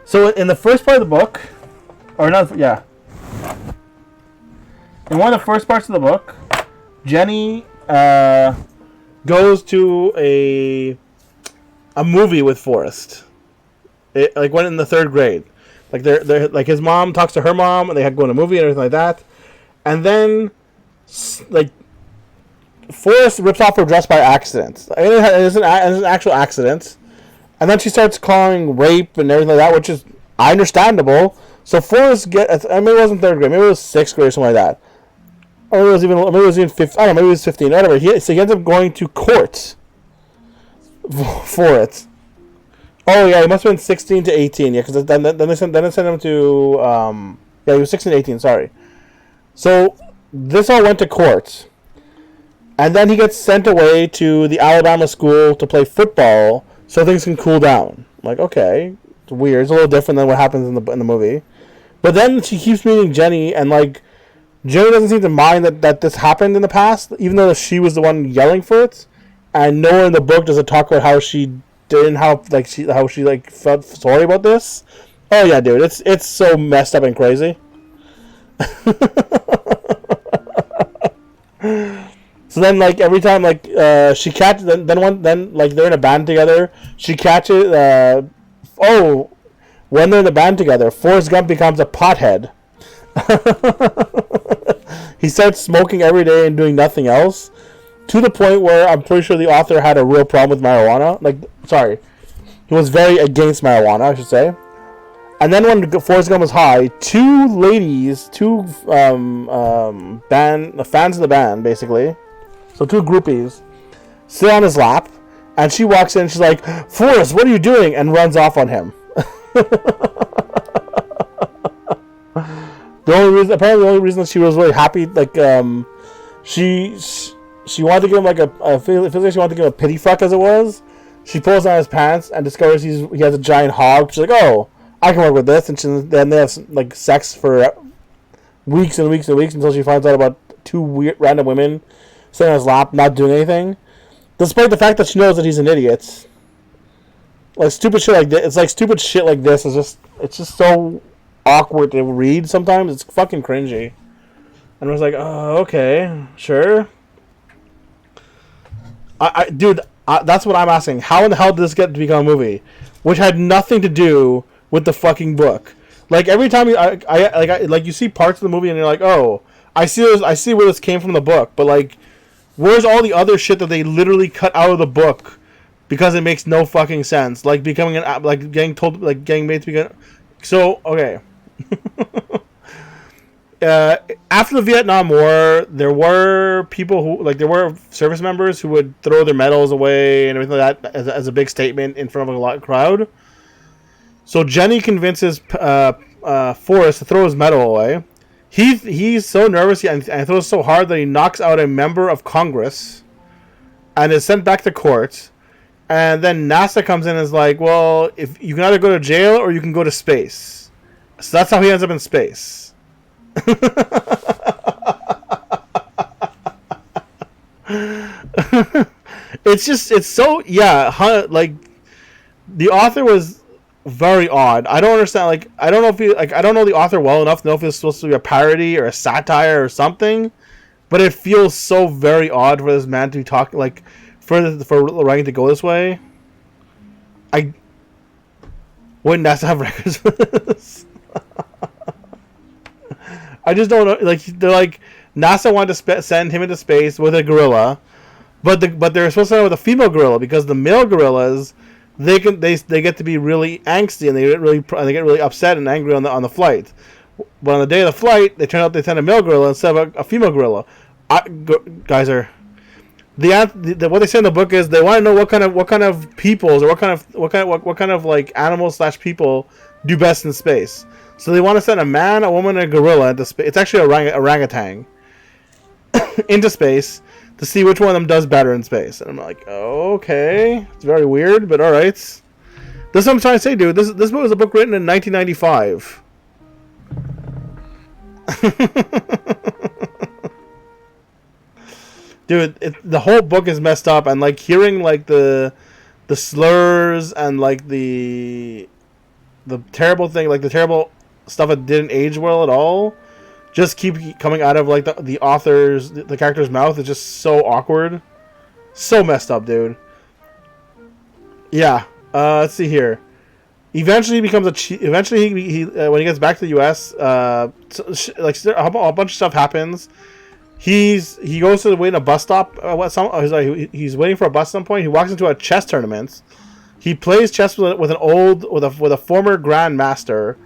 So in the first part of the book, or not, yeah. In one of the first parts of the book, Jenny goes to a movie with Forrest. Like when in the 3rd grade. Like they're like his mom talks to her mom, and they had to go to a movie and everything like that. And then like Forrest rips off her dress by accident. I mean, it's an actual accident. And then she starts calling rape and everything like that, which is understandable. So Forrest I mean, it wasn't 3rd grade, maybe it was 6th grade or something like that. Or maybe it was even 15. I don't know, maybe it was 15. Whatever. So he ends up going to court for it. Oh yeah, he must have been 16 to 18. Yeah, because then they sent him to yeah, he was 16 to 18. Sorry. So this all went to court, and then he gets sent away to the Alabama school to play football so things can cool down. I'm like, okay, it's weird. It's a little different than what happens in the movie. But then she keeps meeting Jenny, and like Jenny doesn't seem to mind that this happened in the past, even though she was the one yelling for it. And nowhere in the book does it talk about how she didn't how she like felt sorry about this. Oh yeah, dude, it's so messed up and crazy. So then, like every time, like she catches, then like they're in a band together. She catches. When they're in a band together, Forrest Gump becomes a pothead. He starts smoking every day and doing nothing else, to the point where I'm pretty sure the author had a real problem with marijuana. He was very against marijuana, I should say. And then when Forrest Gump was high, two fans of the band, basically, so two groupies, sit on his lap, and she walks in and she's like, "Forrest, what are you doing?" and runs off on him. The only reason that she was really happy, like, she wanted to give him like I feel like she wanted to give him a pity fuck, as it was. She pulls down his pants and discovers he has a giant hog. She's like, "Oh, I can work with this," and then they have like sex for weeks and weeks and weeks until she finds out about two weird random women sitting on his lap, not doing anything, despite the fact that she knows that he's an idiot. Like stupid shit like this. It's like stupid shit like this is just so awkward to read sometimes. It's fucking cringy. And I was like, "Oh, okay, sure." Dude, that's what I'm asking. How in the hell did this get to become a movie, which had nothing to do with the fucking book? Like every time you see parts of the movie and you're like, "Oh, I see where this came from the book," but like, where's all the other shit that they literally cut out of the book because it makes no fucking sense? Like becoming getting made to become. So okay. After the Vietnam War, there were people who there were service members who would throw their medals away and everything like that as a big statement in front of a crowd. So Jenny convinces Forrest to throw his medal away. He's so nervous and throws so hard that he knocks out a member of Congress and is sent back to court. And then NASA comes in and is like, "Well, if you can either go to jail or you can go to space." So that's how he ends up in space. It's so, yeah, like the author was very odd. I don't understand, like I don't know the author well enough to know if it's supposed to be a parody or a satire or something, but it feels so very odd for this man to be talking, like for writing to go this way. I wouldn't NASA have records for this. I just don't know. Like they're like, NASA wanted to send him into space with a gorilla, but they're supposed to send him with a female gorilla because the male gorillas they get to be really angsty and they get really upset and angry on the flight. But on the day of the flight, they turn out they send a male gorilla instead of a female gorilla. Guys are what they say in the book is they want to know what kind of peoples or what kind of like animals / people do best in space. So they want to send a man, a woman, and a gorilla into space. It's actually orangutan into space to see which one of them does better in space. And I'm like, okay, it's very weird, but all right. This is what I'm trying to say, dude. This book was a book written in 1995. Dude, the whole book is messed up, and like hearing like the slurs and like the terrible thing, like the terrible stuff that didn't age well at all, just keep coming out of like the author's, the character's mouth. Is just so awkward, so messed up, dude. Yeah, let's see here. Eventually, he becomes Eventually, he when he gets back to the U.S., like a bunch of stuff happens. He goes to wait in a bus stop. He's waiting for a bus at some point. He walks into a chess tournament. He plays chess with a former grandmaster,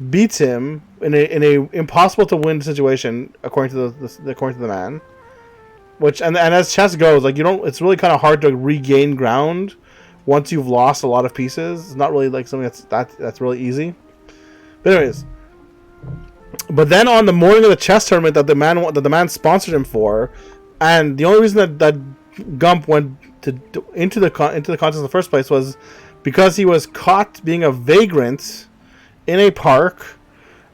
beats him in a impossible to win situation according to the man. Which and as chess goes, like it's really kind of hard to regain ground once you've lost a lot of pieces. It's not really like something that's really easy. But anyways. But then on the morning of the chess tournament that the man sponsored him for, and the only reason that Gump went into the contest in the first place was because he was caught being a vagrant in a park,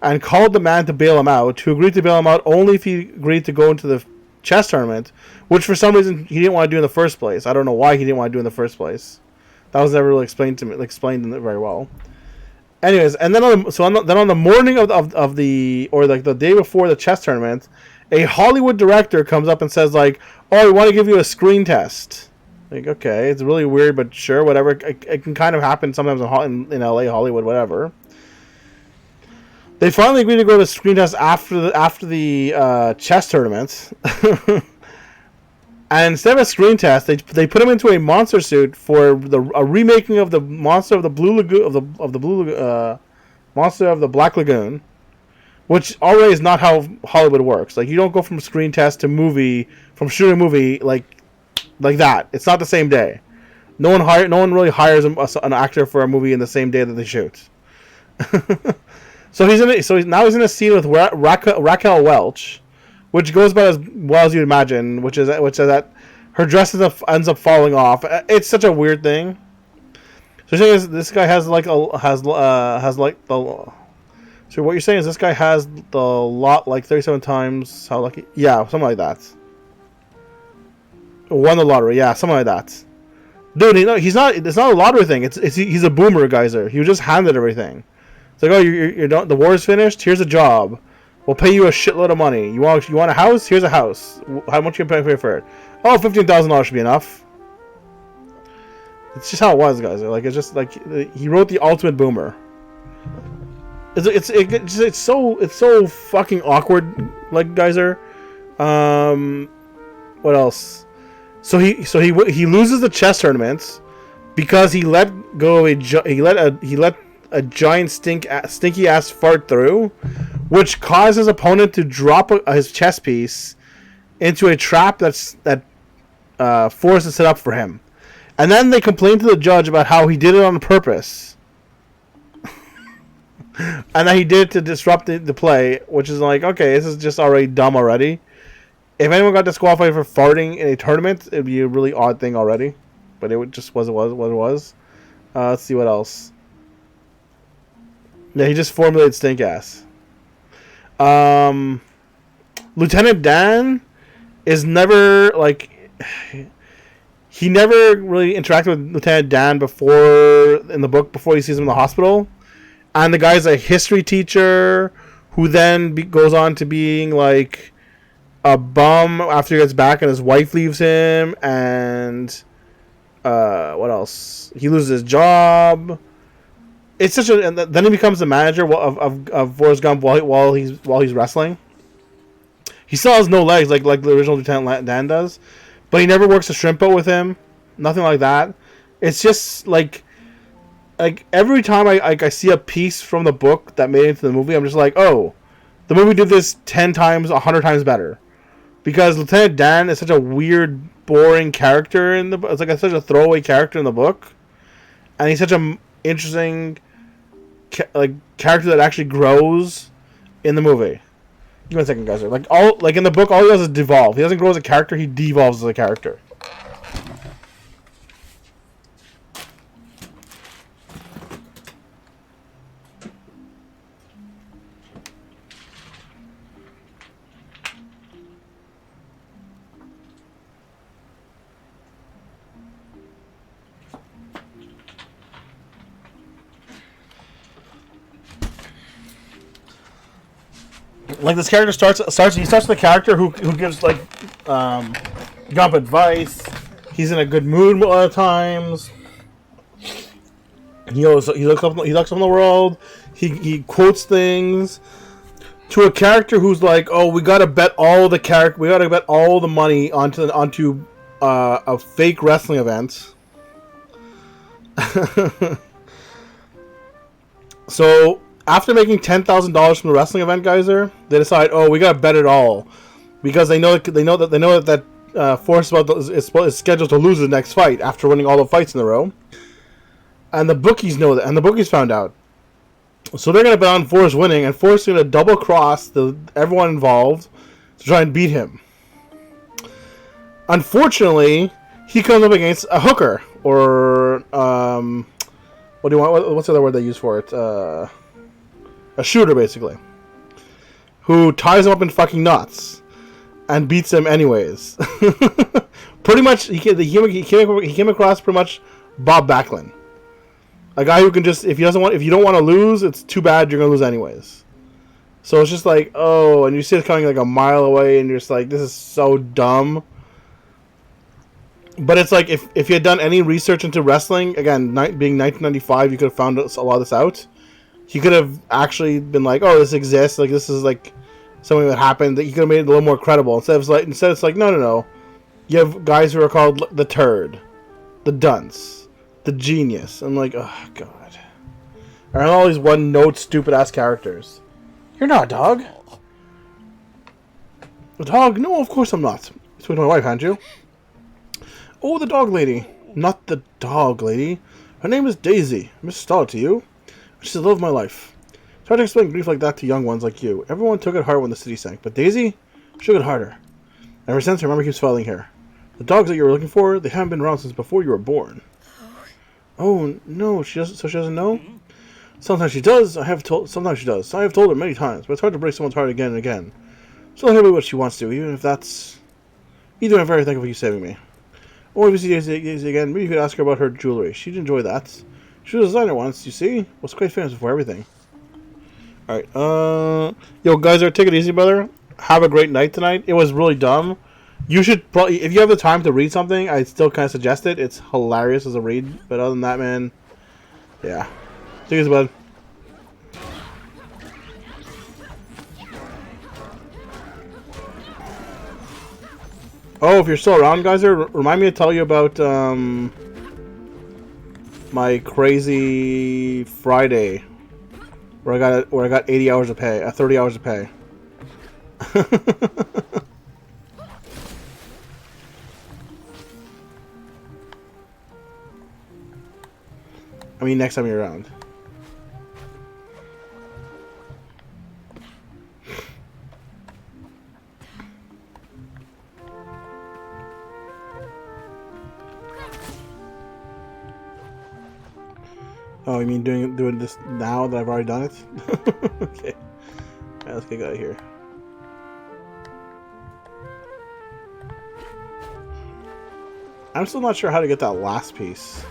and called the man to bail him out, who agreed to bail him out only if he agreed to go into the chess tournament, which for some reason he didn't want to do in the first place. I don't know why he didn't want to do in the first place. That was never really explained very well. Anyways, and then on the morning of the day before the chess tournament, a Hollywood director comes up and says like, "Oh, we want to give you a screen test." Like, okay, it's really weird, but sure, whatever. It can kind of happen sometimes in LA, Hollywood, whatever. They finally agreed to go to the screen test after the chess tournament. And instead of a screen test, they put him into a monster suit for a remaking of the monster of the monster of the Black Lagoon, which already is not how Hollywood works. Like, you don't go from screen test to movie, from shooting a movie like that. It's not the same day. No one really hires an actor for a movie in the same day that they shoot. So he's in a scene with Raquel Welch, which goes about as well as you'd imagine, which is that her dress ends up falling off. It's such a weird thing. So the thing is, this guy has like the. So what you're saying is this guy has the lot like 37 times how lucky? Yeah, something like that. Won the lottery, yeah, something like that. Dude, he's not. It's not a lottery thing. He's a boomer geyser. He was just handed everything. It's like, oh, you're done. The war's finished. Here's a job. We'll pay you a shitload of money. You want a house? Here's a house. How much you can pay for it? Oh, $15,000 should be enough. It's just how it was, guys. Like, it's just like he wrote the ultimate boomer. It's so fucking awkward, like, geyser. What else? So he loses the chess tournaments because he let a giant stinky ass fart through, which caused his opponent to drop his chess piece into a trap that Forrest had set up for him. And then they complained to the judge about how he did it on purpose. And that he did it to disrupt the play, which is like, okay, this is just already dumb already. If anyone got disqualified for farting in a tournament, it'd be a really odd thing already. But it just was what it was. Let's see what else. Yeah, he just formulated stink ass. Lieutenant Dan is never like he never really interacted with Lieutenant Dan before in the book before he sees him in the hospital, and the guy's a history teacher who then goes on to being like a bum after he gets back and his wife leaves him, and what else? He loses his job. It's such a. And then he becomes the manager of Forrest Gump while he's wrestling. He still has no legs like the original Lieutenant Dan does, but he never works a shrimp boat with him. Nothing like that. It's just like like every time I see a piece from the book that made it into the movie, I'm just like, oh, the movie did this 10 times, 100 times better. Because Lieutenant Dan is such a weird, boring character in the. It's like such a throwaway character in the book, and he's such a interesting, character that actually grows in the movie. Give me a second, guys. Like in the book, all he does is devolve. He doesn't grow as a character; he devolves as a character. Like this character starts with a character who gives like Gump advice. He's in a good mood a lot of times. He looks up on the world. He quotes things to a character who's like, oh, we gotta bet all the money onto a fake wrestling event. So after making $10,000 from the wrestling event, Geyser, they decide, oh, we gotta bet it all, because they know that Forrest is scheduled to lose the next fight after winning all the fights in a row, and the bookies know that, and the bookies found out, so they're gonna bet on Forrest winning, and Forrest is gonna double cross everyone involved to try and beat him. Unfortunately, he comes up against a hooker, or what do you want? What's the other word they use for it? A shooter, basically, who ties him up in fucking knots and beats him anyways. Pretty much, he came across pretty much Bob Backlund, a guy who can just, if you don't want to lose, it's too bad, you're gonna lose anyways. So it's just like, oh, and you see it coming like a mile away, and you're just like, this is so dumb. But it's like, if you had done any research into wrestling, again, being 1995, you could have found a lot of this out. He could have actually been like, oh, this exists, like this is like something that happened, that you could have made it a little more credible. Instead it's like, no. You have guys who are called the Turd, the Dunce, the Genius. I'm like, oh god. And all these one-note stupid ass characters. You're not a dog. A dog? No, of course I'm not. You spoke to my wife, haven't you? Oh, the dog lady. Not the dog lady. Her name is Daisy. I misspelled it to you. She's the love of my life. It's hard to explain grief like that to young ones like you. Everyone took it hard when the city sank, but Daisy, she took it harder. Ever since, her memory keeps following her. The dogs that you were looking for, they haven't been around since before you were born. Oh, no, she doesn't know? Sometimes she does. Sometimes she does. I have told her many times, but it's hard to break someone's heart again and again. So let her do what she wants to, even if that's... Either way, I'm very thankful for you saving me. Or if you see Daisy again, maybe you could ask her about her jewelry. She'd enjoy that. She was a designer once, you see? Was quite famous before everything. Alright, yo, guys, take it easy, brother. Have a great night tonight. It was really dumb. You should probably, if you have the time to read something, I'd still kind of suggest it. It's hilarious as a read. But other than that, man, yeah. Take it easy, bud. Oh, if you're still around, guys, remind me to tell you about, my crazy Friday, where I got 80 hours of pay, 30 hours of pay. I mean, next time you're around. Oh, you mean doing this now that I've already done it? Okay. Alright, let's get out of here. I'm still not sure how to get that last piece.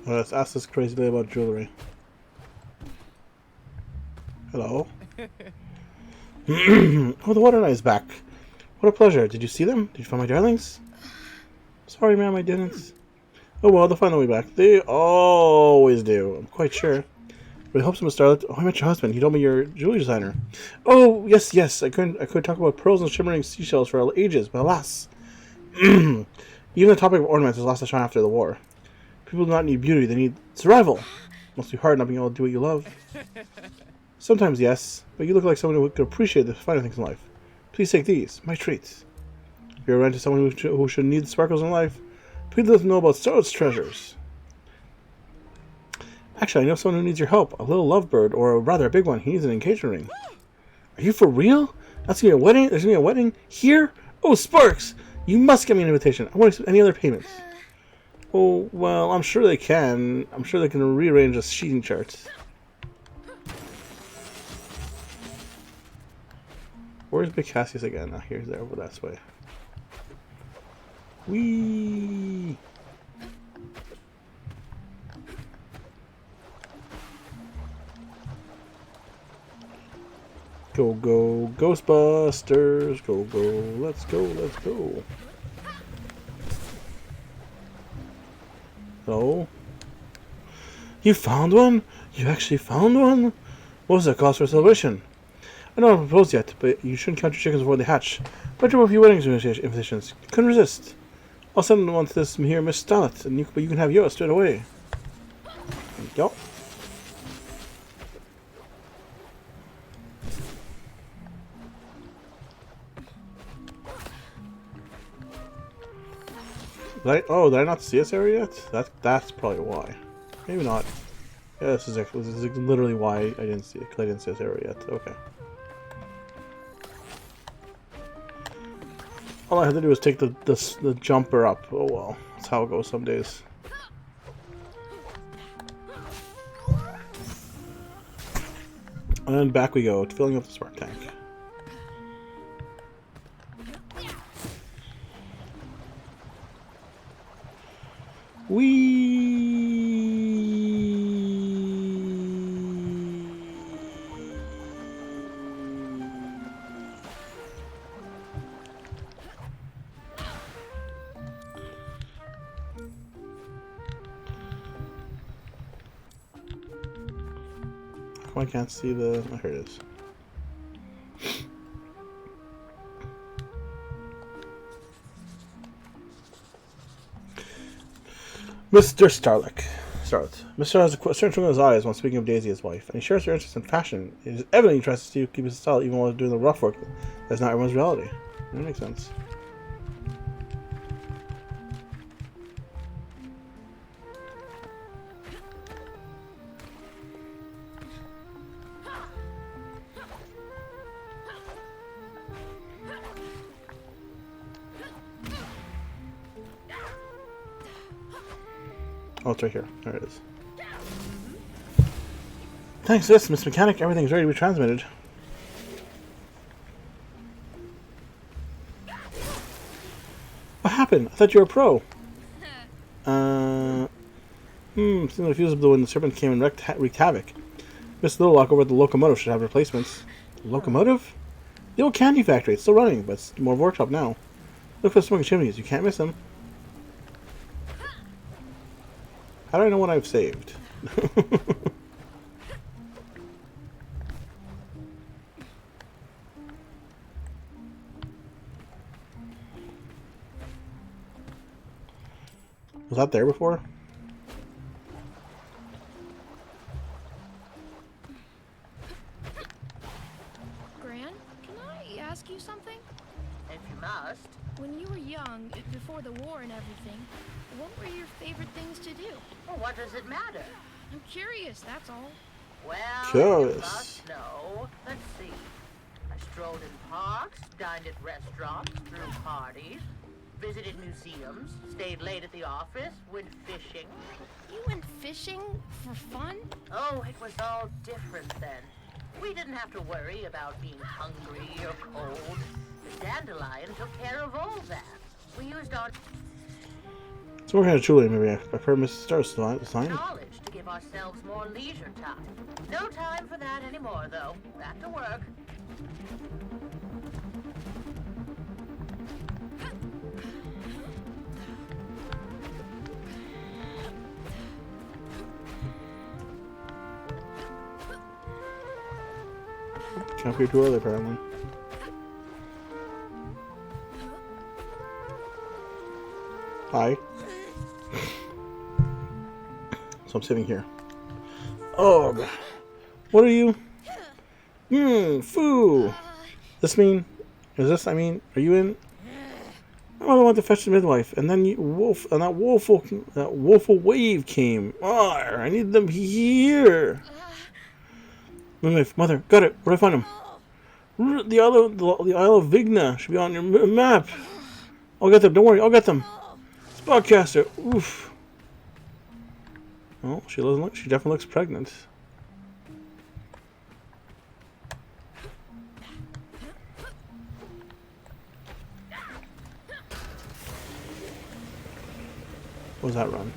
Let's ask this crazy lady about jewelry. Hello? Oh, the water knight is back. What a pleasure. Did you see them? Did you find my darlings? Sorry, ma'am, I didn't. Oh well, they'll find their way back. They always do. I'm quite sure. But I hope so, Miss Starlet. Oh, I met your husband. He told me you're a jewelry designer. Oh, yes. I could talk about pearls and shimmering seashells for ages, but alas. Even the topic of ornaments was lost to shine after the war. People do not need beauty, they need survival. Must be hard not being able to do what you love. Sometimes, yes, but you look like someone who could appreciate the finer things in life. Please take these, my treats. If you're around to someone who should need the sparkles in life, please let them know about Starlet's treasures. Actually, I know someone who needs your help. A little lovebird, or rather a big one. He needs an engagement ring. Are you for real? That's gonna be a wedding? There's gonna be a wedding? Here? Oh, Sparks! You must get me an invitation. I won't accept any other payments. Oh, well, I'm sure they can. I'm sure they can rearrange the seating charts. Where's Big Cassius again? Ah, here's there, over that way. Whee! Go, Ghostbusters! Go, let's go. So, you found one? You actually found one? What was the cost for a celebration? I don't have proposed yet, but you shouldn't count your chickens before they hatch. I drew a few wedding invitations. Couldn't resist. I'll send one to this here Miss Starlet, and you can have yours straight away. There you go. Did I not see this area yet? That's probably why. Maybe not. Yeah, this is literally why I didn't see it, because I didn't see this area yet. Okay. All I had to do was take the jumper up. Oh well, that's how it goes some days. And then back we go, filling up the spark tank. I can't see the... Oh, here it is. Mr. Starlet. Mr. has a certain look in his eyes when speaking of Daisy, his wife, and he shares her interest in fashion. It is evident he tries to keep his style even while doing the rough work that's not everyone's reality. That makes sense. Oh, it's right here. There it is. Thanks to this, Miss Mechanic, everything's ready to be transmitted. What happened? I thought you were a pro. Seems like the fuse blew when the serpent came and wreaked havoc. Miss Littlelock over at the locomotive should have replacements. Locomotive? The old candy factory. It's still running, but it's more of a workshop now. Look for the smoking chimneys. You can't miss them. How do I know what I've saved? Was that there before? Gran, can I ask you something? If you must. When you were young, before the war and everything, what were your favorite things to do? Well, what does it matter? I'm curious, that's all. Well, Curious. you must know. Let's see. I strolled in parks, dined at restaurants, threw parties, visited museums, stayed late at the office, went fishing. You went fishing for fun? Oh, it was all different then. We didn't have to worry about being hungry or cold. The dandelion took care of all that. We used our So what kind of truly, maybe I've heard Mrs. Star's sign. knowledge to give ourselves more leisure time. No time for that anymore, though. Back to work. Can't be too early, apparently. Hi. So I'm sitting here. Oh, what are you? Foo. This mean? Is this? I mean, are you in? I don't want to fetch the midwife, and then that woeful wave came. Oh, I need them here. Midwife, mother, got it. Where'd I find him? The Isle of Vigna should be on your map. I'll get them. Don't worry, I'll get them. Spellcaster. Oof. Well, she definitely looks pregnant. What was that run?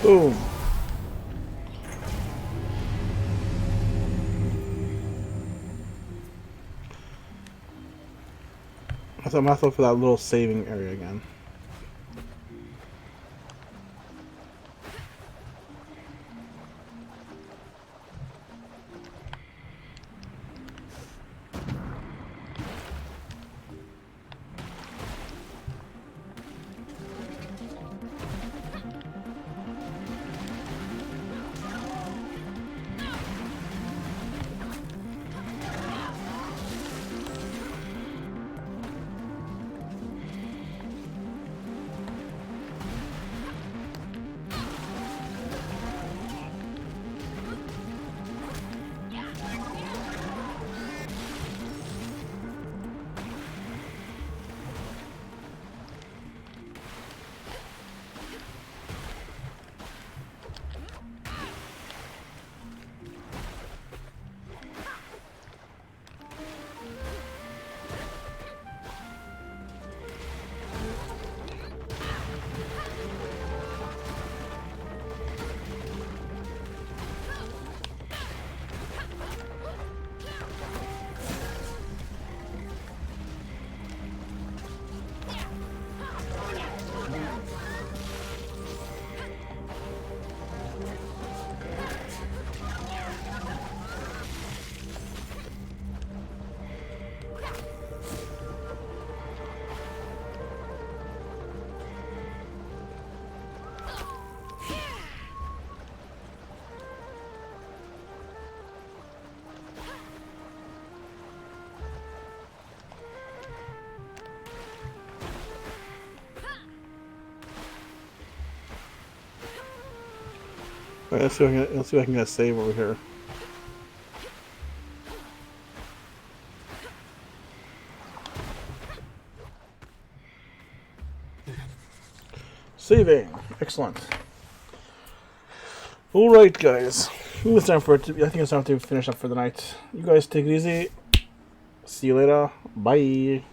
Boom. I thought I might look for that little saving area again. Alright, let's see if I can get a save over here. Saving. Excellent. Alright, guys. I think it's time to finish up for the night. You guys take it easy. See you later. Bye.